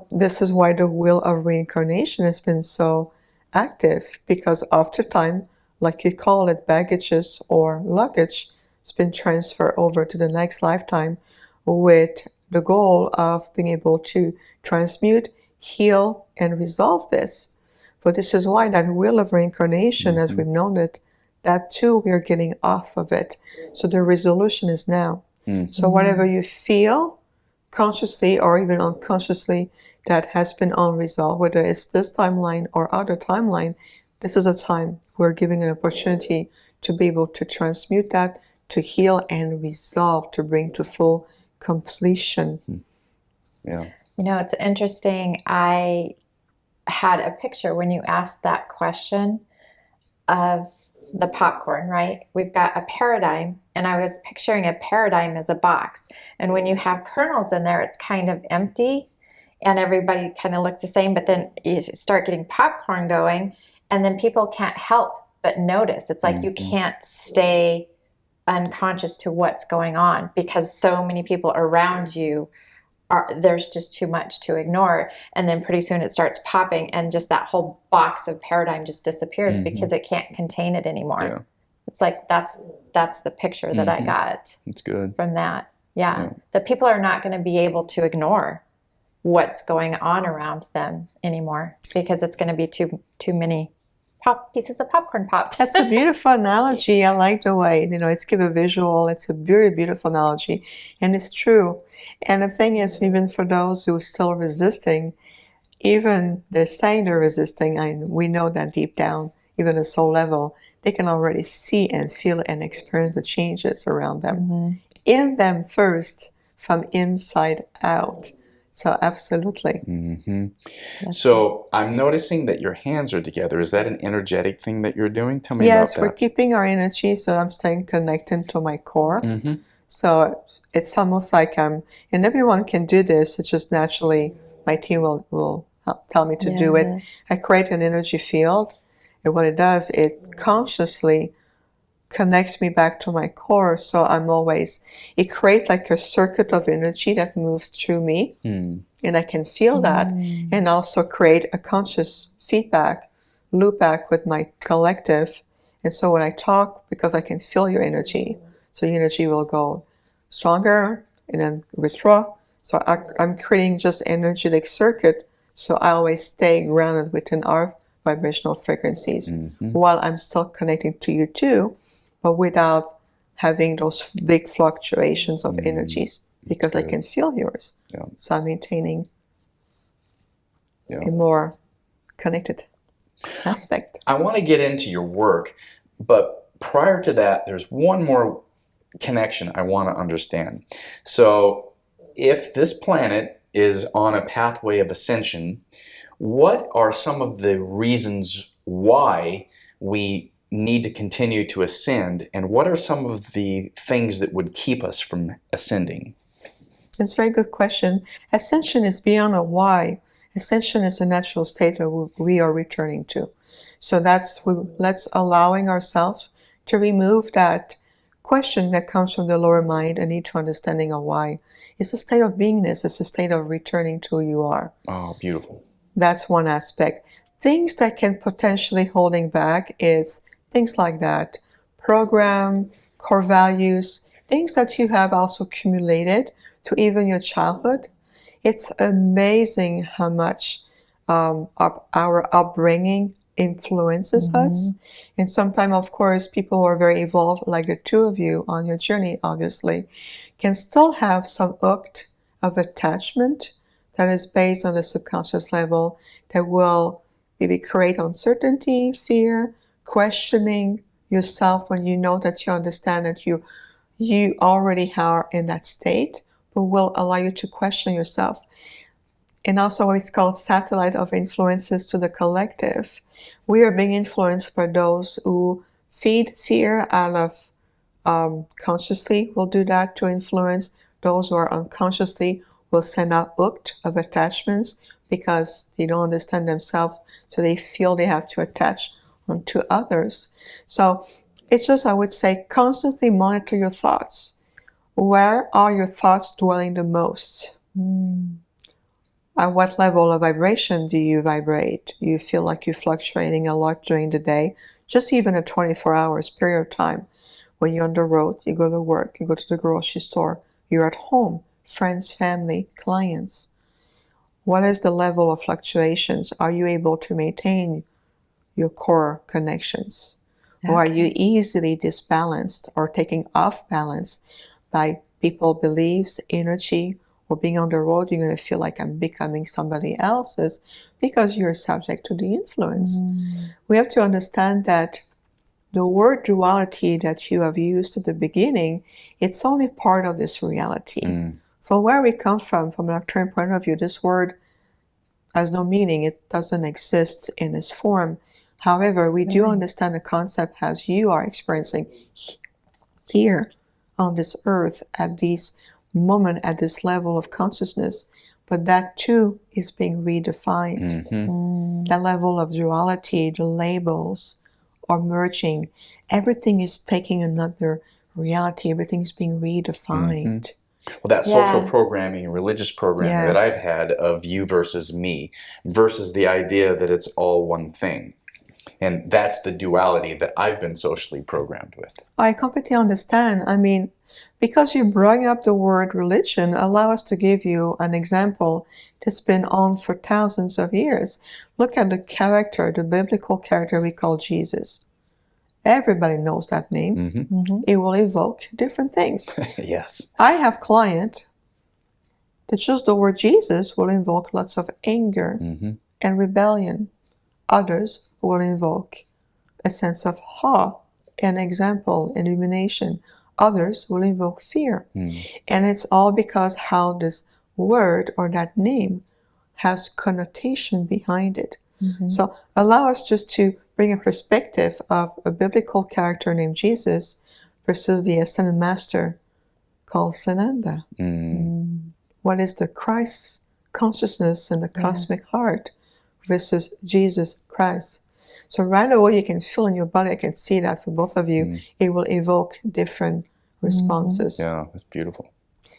this is why the wheel of reincarnation has been so active, because after time, like you call it, baggages or luggage, it's been transferred over to the next lifetime with the goal of being able to transmute, heal, and resolve this. But this is why that wheel of reincarnation, as we've known it, that too we are getting off of it. So the resolution is now. So whatever you feel consciously or even unconsciously that has been unresolved, whether it's this timeline or other timeline, this is a time we're giving an opportunity to be able to transmute that, to heal and resolve, to bring to full completion. Yeah. It's interesting. I had a picture when you asked that question of the popcorn, right? We've got a paradigm, and I was picturing a paradigm as a box. And when you have kernels in there, it's kind of empty and everybody kind of looks the same, but then you start getting popcorn going and then people can't help but notice. It's like you can't stay unconscious to what's going on because so many people around you there's just too much to ignore, and then pretty soon it starts popping, and just that whole box of paradigm just disappears because it can't contain it anymore. Yeah. It's like that's the picture that I got. That's good. From that. Yeah. That people are not going to be able to ignore what's going on around them anymore because it's going to be too many pieces of popcorn popped. That's a beautiful analogy. I like the way, it's give a visual. It's a very beautiful analogy. And it's true. And the thing is, even for those who are still resisting, even they're saying they're resisting, and we know that deep down, even at soul level, they can already see and feel and experience the changes around them. In them first, from inside out. So absolutely. So I'm noticing that your hands are together. Is that an energetic thing that you're doing? Tell me about that. Yes, we're keeping our energy, so I'm staying connected to my core. So it's almost like and everyone can do this. It's just naturally my team will tell me to do it. I create an energy field, and what it does, it consciously connects me back to my core. So it creates like a circuit of energy that moves through me, and I can feel that, and also create a conscious feedback loop back with my collective. And so when I talk, because I can feel your energy, so your energy will go stronger and then withdraw. So I'm creating just energetic circuit, so I always stay grounded within our vibrational frequencies while I'm still connecting to you too, but without having those big fluctuations of energies, because I can feel yours. So I'm maintaining a more connected aspect. I want to get into your work, but prior to that, there's one more connection I want to understand. So if this planet is on a pathway of ascension, what are some of the reasons why we need to continue to ascend, and what are some of the things that would keep us from ascending? It's a very good question. Ascension is beyond a why. Ascension is a natural state that we are returning to. So let's allowing ourselves to remove that question that comes from the lower mind, a need to understanding of why. It's a state of beingness. It's a state of returning to who you are. Oh, beautiful. That's one aspect. Things that can potentially holding back is things like that. Program, core values, things that you have also accumulated to even your childhood. It's amazing how much our upbringing influences us. And sometimes, of course, people who are very evolved, like the two of you on your journey, obviously, can still have some hooked of attachment that is based on the subconscious level that will maybe create uncertainty, fear, questioning yourself when you know that you understand that you already are in that state, but will allow you to question yourself. And also it's called satellite of influences to the collective. We are being influenced by those who feed fear out of consciously will do that to influence. Those who are unconsciously will send out hooked of attachments because they don't understand themselves, so they feel they have to attach onto others. So it's just, I would say, constantly monitor your thoughts. Where are your thoughts dwelling the most? At what level of vibration do you vibrate? Do you feel like you're fluctuating a lot during the day? Just even a 24 hours period of time. When you're on the road, you go to work, you go to the grocery store, you're at home, friends, family, clients. What is the level of fluctuations? Are you able to maintain your core connections? Okay. Or are you easily disbalanced or taken off balance by people, beliefs, energy, or being on the road? You're going to feel like I'm becoming somebody else's because you're subject to the influence. We have to understand that the word duality that you have used at the beginning, it's only part of this reality. From where we come from an Arcturian point of view, this word has no meaning. It doesn't exist in this form. However, we do understand the concept as you are experiencing here on this earth at this moment, at this level of consciousness. But that too is being redefined. That level of duality, the labels are merging. Everything is taking another reality. Everything is being redefined. Well, that social Yeah. programming and religious programming that I've Yes. had of you versus me versus the idea that it's all one thing. And that's the duality that I've been socially programmed with. I completely understand. I mean, because you bring up the word religion, allow us to give you an example that's been on for thousands of years. Look at the character, the biblical character we call Jesus. Everybody knows that name. Mm-hmm. It will evoke different things. Yes. I have clients that just the word Jesus will invoke lots of anger and rebellion. Others will invoke a sense of awe, an example, illumination. Others will invoke fear. And it's all because how this word or that name has connotation behind it. So allow us just to bring a perspective of a biblical character named Jesus versus the ascended master called Sananda. What is the Christ consciousness and the cosmic heart versus Jesus Christ? So right away you can feel in your body, I can see that for both of you, it will evoke different responses. Yeah, that's beautiful.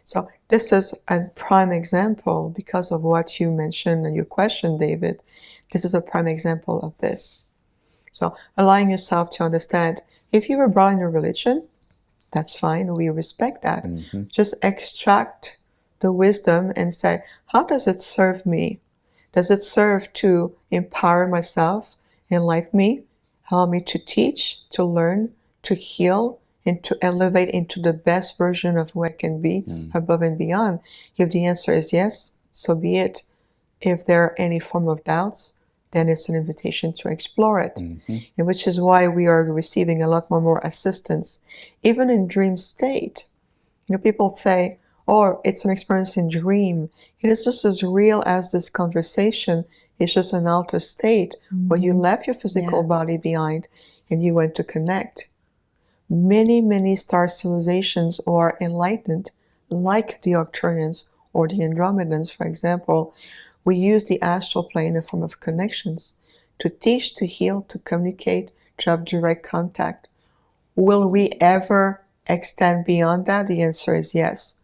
So this is a prime example because of what you mentioned in your question, David. This is a prime example of this. So allowing yourself to understand, if you were brought in a religion, that's fine, we respect that. Just extract the wisdom and say, how does it serve me? Does it serve to empower myself, enlighten me, help me to teach, to learn, to heal, and to elevate into the best version of who I can be above and beyond? If the answer is yes, so be it. If there are any form of doubts, then it's an invitation to explore it. And which is why we are receiving a lot more assistance, even in dream state. You know, people say, oh, it's an experience in dream. It is just as real as this conversation. It's just an altered state where you left your physical body behind and you went to connect. Many star civilizations are enlightened, like the Arcturians or the Andromedans, for example. We use the astral plane in a form of connections to teach, to heal, to communicate, to have direct contact. Will we ever extend beyond that? The answer is yes.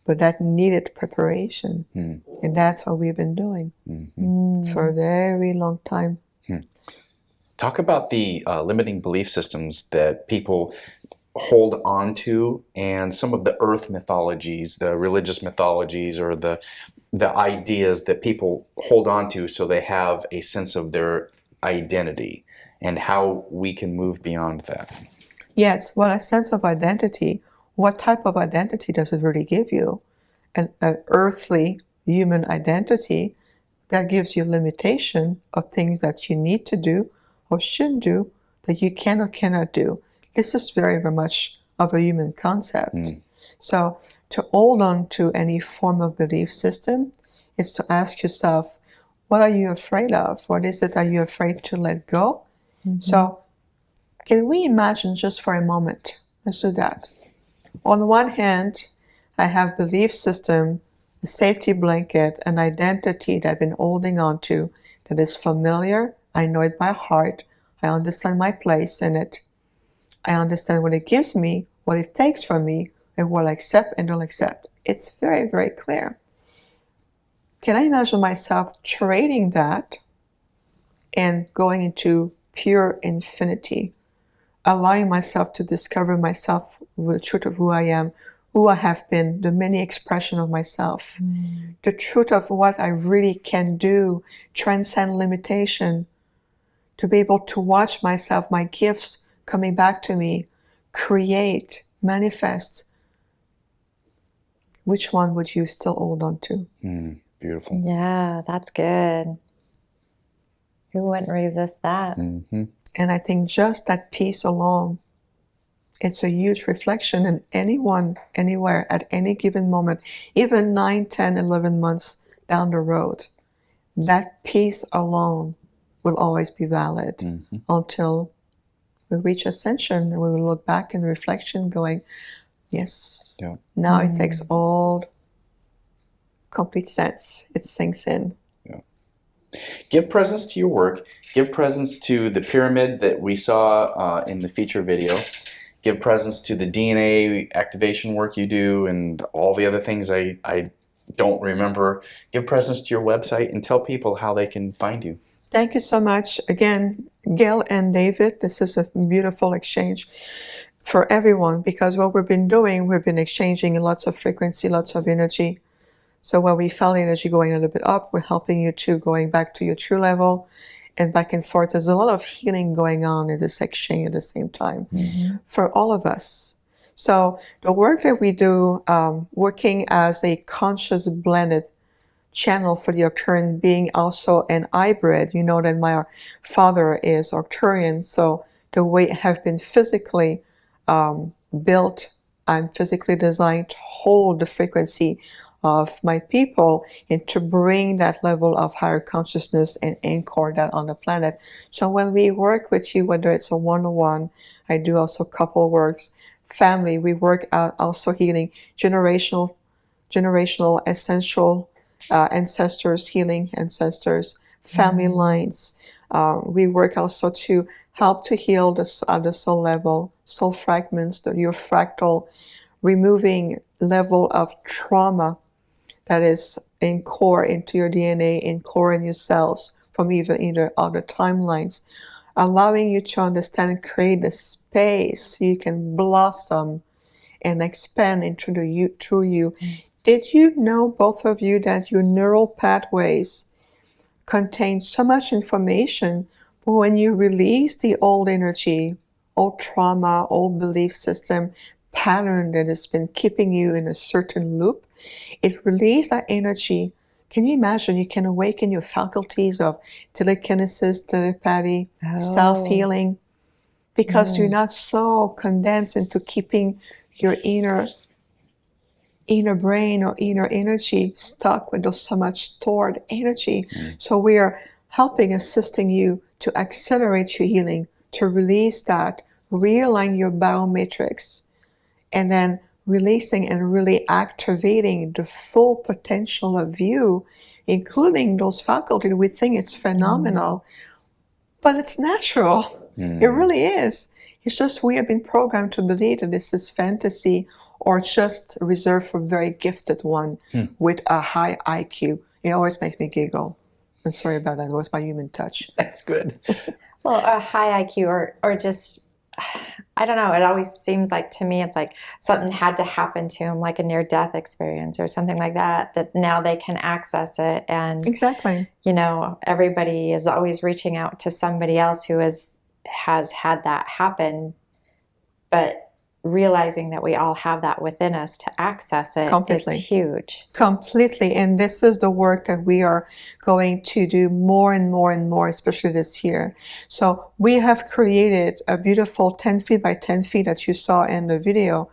But that needed preparation. And that's what we've been doing for a very long time. Talk about the limiting belief systems that people hold on to, and some of the earth mythologies, the religious mythologies, or the ideas that people hold on to so they have a sense of their identity, and how we can move beyond that. Yes, well, a sense of identity. What type of identity does it really give you? An earthly human identity that gives you limitation of things that you need to do or should do that you can or cannot do. This is very much of a human concept. So to hold on to any form of belief system is to ask yourself, what are you afraid of? What is it that you're afraid to let go? So can we imagine just for a moment, let's do that. On the one hand, I have belief system, a safety blanket, an identity that I've been holding on to that is familiar. I know it by heart. I understand my place in it. I understand what it gives me, what it takes from me, and what I accept and don't accept. It's very clear. Can I imagine myself trading that and going into pure infinity, allowing myself to discover myself, the truth of who I am, who I have been, the many expression of myself, the truth of what I really can do, transcend limitation, to be able to watch myself, my gifts coming back to me, create, manifest. Which one would you still hold on to? Beautiful. Yeah, that's good. Who wouldn't resist that? And I think just that piece alone, it's a huge reflection in anyone, anywhere, at any given moment, even 9, 10, 11 months down the road. That piece alone will always be valid until we reach ascension, and we will look back in reflection going, yes, now it makes all complete sense. It sinks in. Give presence to your work. Give presence to the pyramid that we saw in the feature video. give presence to the DNA activation work you do and all the other things I don't remember. Give presence to your website and tell people how they can find you. Thank you so much. Again, Gail and David, this is a beautiful exchange for everyone, because what we've been doing, we've been exchanging lots of frequency, lots of energy. So when we felt energy going a little bit up, we're helping you to going back to your true level and back and forth. There's a lot of healing going on in this exchange at the same time for all of us. So the work that we do, working as a conscious blended channel for the Arcturian, being also an hybrid. You know that my father is Arcturian, so the way I have been physically built, I'm physically designed to hold the frequency of my people and to bring that level of higher consciousness and anchor that on the planet. So when we work with you, whether it's a one-on-one, I do also couple works, family, we work out also healing generational, essential ancestors, healing ancestors, family lines. We work also to help to heal at the soul level, soul fragments, your fractal, removing level of trauma that is in core into your DNA, in core in your cells from either other timelines, allowing you to understand and create the space so you can blossom and expand into the you, true you. Did you know, both of you, that your neural pathways contain so much information, but when you release the old energy, old trauma, old belief system, pattern that has been keeping you in a certain loop, it releases that energy. Can you imagine you can awaken your faculties of telekinesis, telepathy, self-healing, because you're not so condensed into keeping your inner brain or inner energy stuck with those so much stored energy. So we are helping, assisting you to accelerate your healing, to release that, realign your biomatrix, and then releasing and really activating the full potential of you, including those faculties. We think it's phenomenal, but it's natural. It really is. It's just we have been programmed to believe that this is fantasy or just reserved for very gifted one with a high IQ. It always makes me giggle. I'm sorry about that. It was my human touch. That's good. Well, a high IQ or just, I don't know, it always seems like, to me, it's like something had to happen to them, like a near-death experience or something like that, that now they can access it. And, Exactly. you know, everybody is always reaching out to somebody else who has had that happen, but realizing that we all have that within us to access it Completely. is huge. Completely. And this is the work that we are going to do more and more and more, especially this year. So we have created a beautiful 10 feet by 10 feet that you saw in the video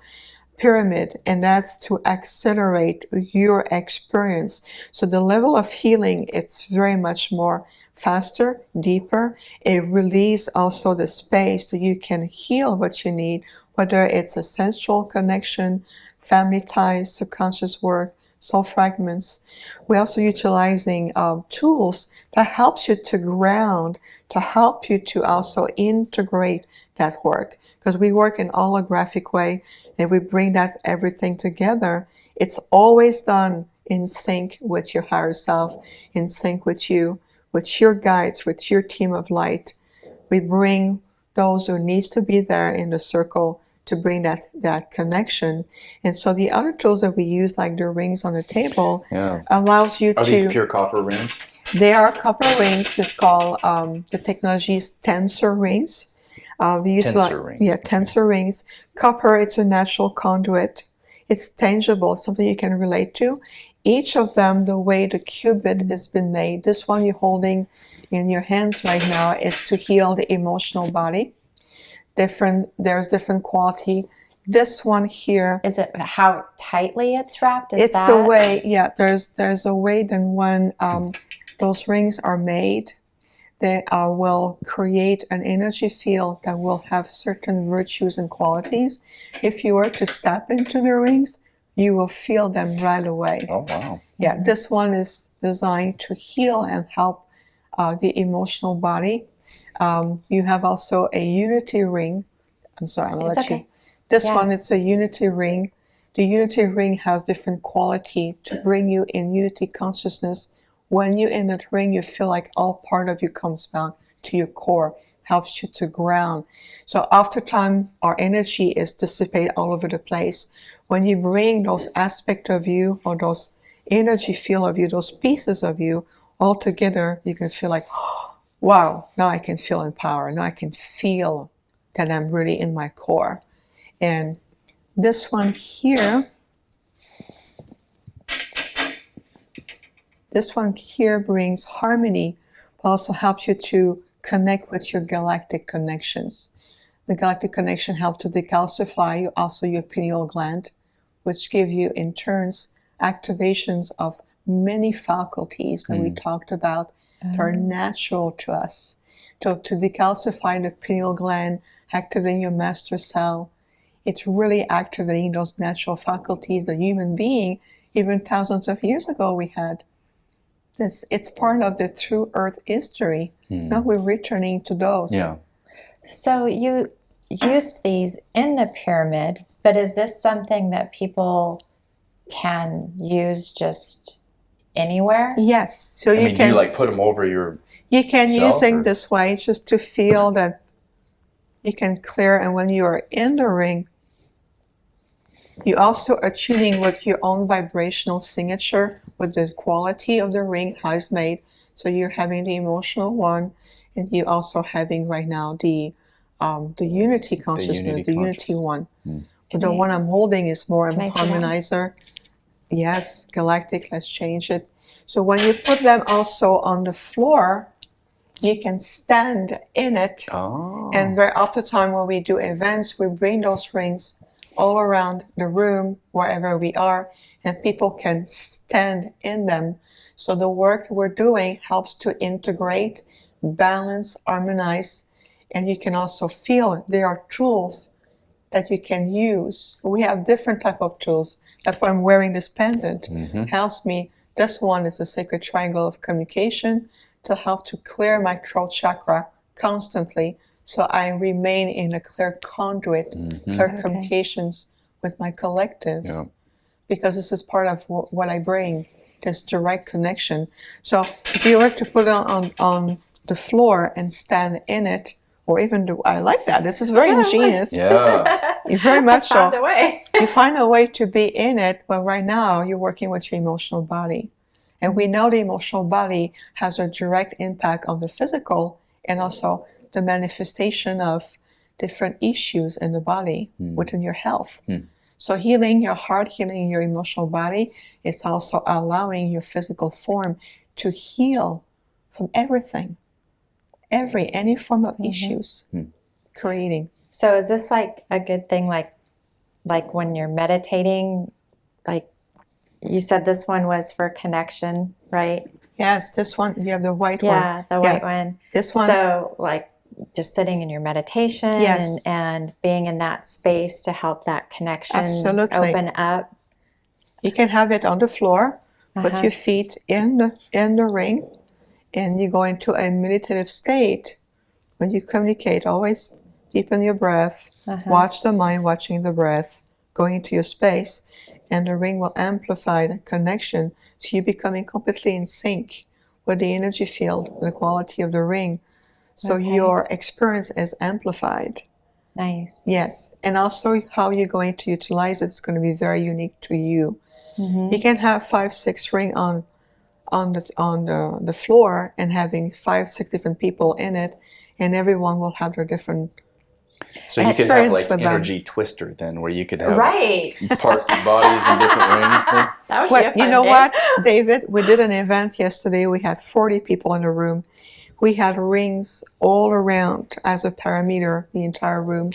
pyramid, and that's to accelerate your experience. So the level of healing, it's very much more faster, deeper. It releases also the space that you can heal what you need, whether it's a sensual connection, family ties, subconscious work, soul fragments. We're also utilizing tools that helps you to ground, to help you to also integrate that work. Because we work in holographic way, and we bring that everything together. It's always done in sync with your higher self, in sync with you, with your guides, with your team of light. We bring those who needs to be there in the circle to bring that connection. And so the other tools that we use, like the rings on the table, allows you Are to... these pure copper rings? They are copper rings. It's called, the technology is tensor rings. Tensor rings. Yeah, tensor rings. Copper, it's a natural conduit. It's tangible, something you can relate to. Each of them, the way the qubit has been made, this one you're holding in your hands right now, is to heal the emotional body. There's different quality. This one here, Is it how tightly it's wrapped? Is it's that... the way, yeah, there's a way that when those rings are made, they will create an energy field that will have certain virtues and qualities. If you were to step into the rings, you will feel them right away. Oh, wow. Yeah, this one is designed to heal and help the emotional body. You have also a unity ring. I'm sorry, I'm going to let you. This Yeah. one, it's a unity ring. The unity ring has different quality to bring you in unity consciousness. When you're in that ring, you feel like all part of you comes back to your core, helps you to ground. So after time, our energy is dissipated all over the place. When you bring those aspects of you or those energy field of you, those pieces of you all together, you can feel like, wow, now I can feel empowered. Now I can feel that I'm really in my core. And this one here, brings harmony, but also helps you to connect with your galactic connections. The galactic connection helps to decalcify you, also your pineal gland, which give you in turns activations of many faculties that we talked about that are natural to us. So to decalcify the pineal gland, activating your master cell, it's really activating those natural faculties the human being, even thousands of years ago, we had. It's part of the true Earth history. Now we're returning to those. Yeah. So you used these in the pyramid, but is this something that people can use just anywhere? Yes. So I mean, do you like put them over your... You can self, using or? this way just to feel that you can clear, and when you are in the ring, you also are tuning with your own vibrational signature, with the quality of the ring, how it's made. So you're having the emotional one, and you're also having right now the unity consciousness, the unity one. But the one I'm holding is more of a harmonizer. Yes, galactic, let's change it. So when you put them also on the floor, you can stand in it. Oh. And very often time when we do events, we bring those rings all around the room, wherever we are, and people can stand in them. So the work we're doing helps to integrate, balance, harmonize, and you can also feel there are tools that you can use. We have different type of tools. That's why I'm wearing this pendant. Helps me. This one is a sacred triangle of communication to help to clear my throat chakra constantly, so I remain in a clear conduit, clear communications with my collective. Yeah. Because this is part of what I bring, this direct connection. So if you were to put it on the floor and stand in it, or even do, I like that. This is very ingenious. Yeah. You very much so. Found a way. You find a way to be in it, but right now you're working with your emotional body. And we know the emotional body has a direct impact on the physical and also the manifestation of different issues in the body within your health. So healing your heart, healing your emotional body is also allowing your physical form to heal from everything, any form of issues, creating. So is this like a good thing, like when you're meditating, like you said this one was for connection, right? Yes, this one, you have the white one. Yeah, the white one. This one. So like just sitting in your meditation and being in that space to help that connection open up. You can have it on the floor, put your feet in the ring, and you go into a meditative state. When you communicate, always deepen your breath, watch the mind, watching the breath, going into your space, and the ring will amplify the connection, so you're becoming completely in sync with the energy field, the quality of the ring. So your experience is amplified. Nice. Yes, and also how you're going to utilize it is going to be very unique to you. You can have 5, 6 ring on the floor and having 5, 6 different people in it, and everyone will have their different. So you could have like energy twister then, where you could have parts of bodies and different rings then? That would be a fun You know day. what, David? We did an event yesterday. We had 40 people in the room. We had rings all around as a parameter, the entire room.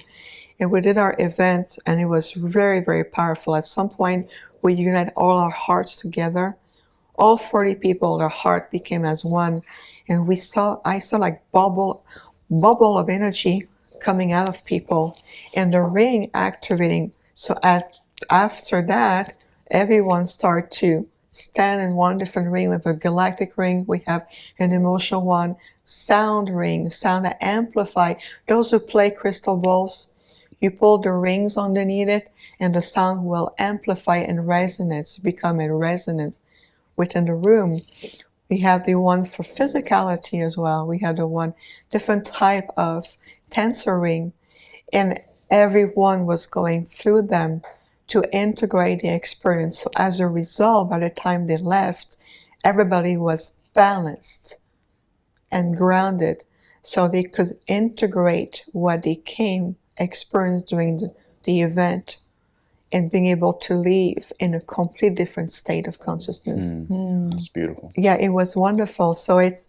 And we did our event, and it was very, very powerful. At some point, we united all our hearts together. All 40 people, their heart became as one. And I saw like bubble of energy coming out of people, and the ring activating. So after that, everyone started to stand in one different ring. We have a galactic ring, we have an emotional one, sound ring, sound that amplify. Those who play crystal balls, You pull the rings underneath it, and the sound will amplify and resonate, become a resonance within the room. We have the one for physicality as well. We have the one different type of tensor ring, and everyone was going through them to integrate the experience. So as a result, by the time they left, everybody was balanced and grounded, so they could integrate what they experienced during the event, and being able to leave in a complete different state of consciousness. That's beautiful. Yeah, it was wonderful. So it's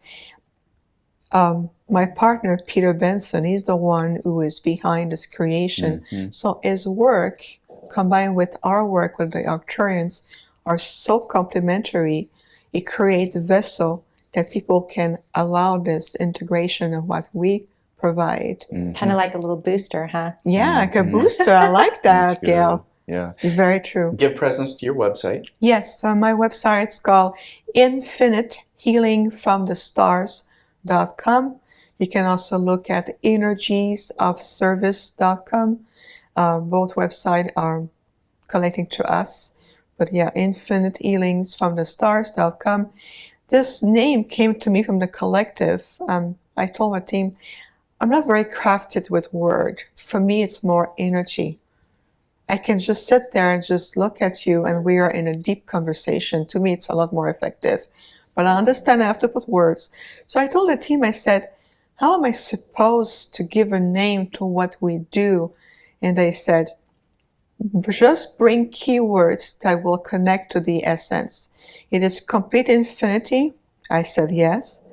my partner, Peter Benson, he's the one who is behind this creation. So his work, combined with our work with the Arcturians, are so complementary. It creates a vessel that people can allow this integration of what we provide. Kind of like a little booster, huh? Yeah, like a booster. I like that, Gail. Yeah. Very true. Give presence to your website. Yes, so my website's called infinitehealingfromthestars.com. You can also look at energiesofservice.com. Both websites are connecting to us. But yeah, infinitehealingsfromthestars.com. This name came to me from the collective. I told my team, I'm not very crafted with words. For me, it's more energy. I can just sit there and just look at you, and we are in a deep conversation. To me, it's a lot more effective. But I understand I have to put words. So I told the team, I said, how am I supposed to give a name to what we do? And they said, just bring keywords that will connect to the essence. It is complete infinity. I said, yes.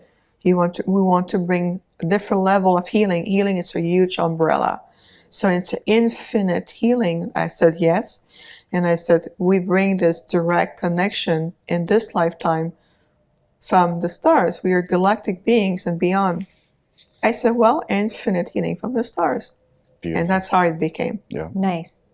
We want to bring a different level of healing. Healing is a huge umbrella. So it's infinite healing. I said, yes. And I said, we bring this direct connection in this lifetime from the stars. We are galactic beings and beyond. I said, well, infinite healing from the stars. Beautiful. And that's how it became. Yeah. Nice.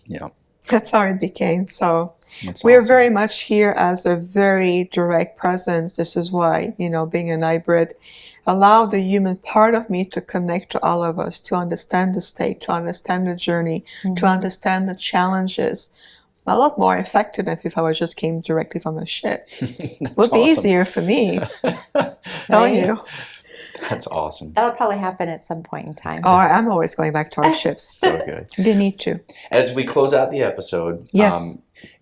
Yeah. That's how it became. So That's we're awesome. very much here as a very direct presence. This is why, being an hybrid, allow the human part of me to connect to all of us, to understand the state, to understand the journey, to understand the challenges. A lot more effective than if I was just came directly from a ship. It would be easier for me. Telling you. That's awesome. That'll probably happen at some point in time. Oh, I'm always going back to our ships. So good. They need to. As we close out the episode, Yes.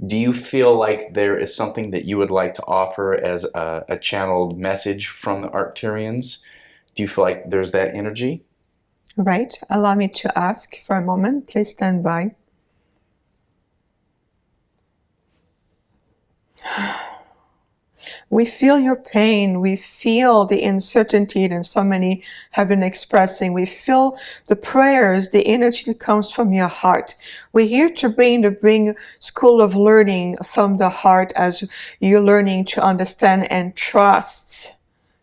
Do you feel like there is something that you would like to offer as a channeled message from the Arcturians? Do you feel like there's that energy? Right. Allow me to ask for a moment. Please stand by. We feel your pain. We feel the uncertainty that so many have been expressing. We feel the prayers, the energy that comes from your heart. We're here to bring school of learning from the heart as you're learning to understand and trust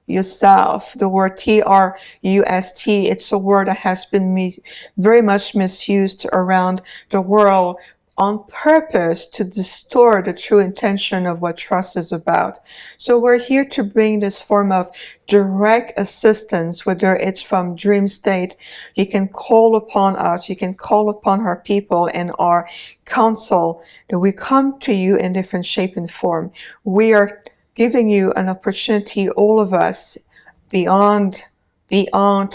yourself. The word trust, it's a word that has been very much misused around the world on purpose to distort the true intention of what trust is about. So we're here to bring this form of direct assistance, whether it's from dream state. You can call upon us, you can call upon our people and our counsel, that we come to you in different shape and form. We are giving you an opportunity, all of us, beyond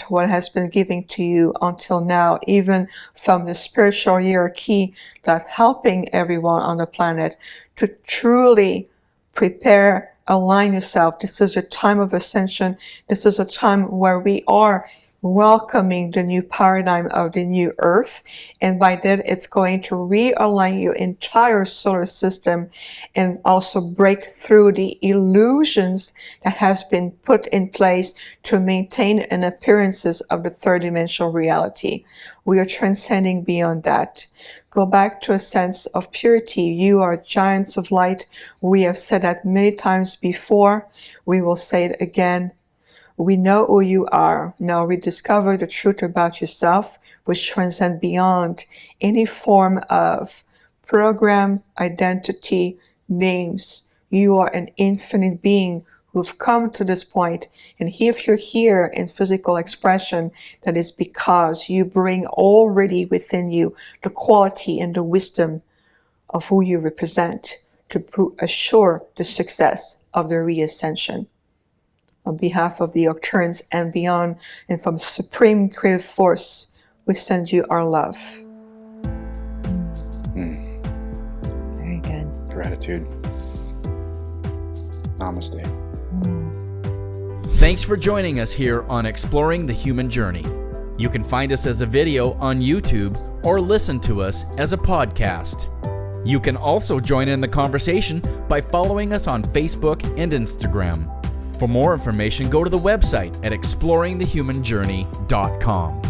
what has been given to you until now, even from the spiritual hierarchy that helping everyone on the planet to truly prepare, align yourself. This is a time of ascension. This is a time where we are welcoming the new paradigm of the new earth, and by that it's going to realign your entire solar system and also break through the illusions that has been put in place to maintain an appearances of the third dimensional reality. We are transcending beyond that. Go back to a sense of purity. You are giants of light. We have said that many times before. We will say it again. We know who you are. Now rediscover the truth about yourself, which transcends beyond any form of program, identity, names. You are an infinite being who've come to this point. And if you're here in physical expression, that is because you bring already within you the quality and the wisdom of who you represent to assure the success of the reascension. On behalf of the Arcturians and beyond, and from Supreme Creative Force, we send you our love. Very good. Gratitude. Namaste. Thanks for joining us here on Exploring the Human Journey. You can find us as a video on YouTube or listen to us as a podcast. You can also join in the conversation by following us on Facebook and Instagram. For more information, go to the website at exploringthehumanjourney.com.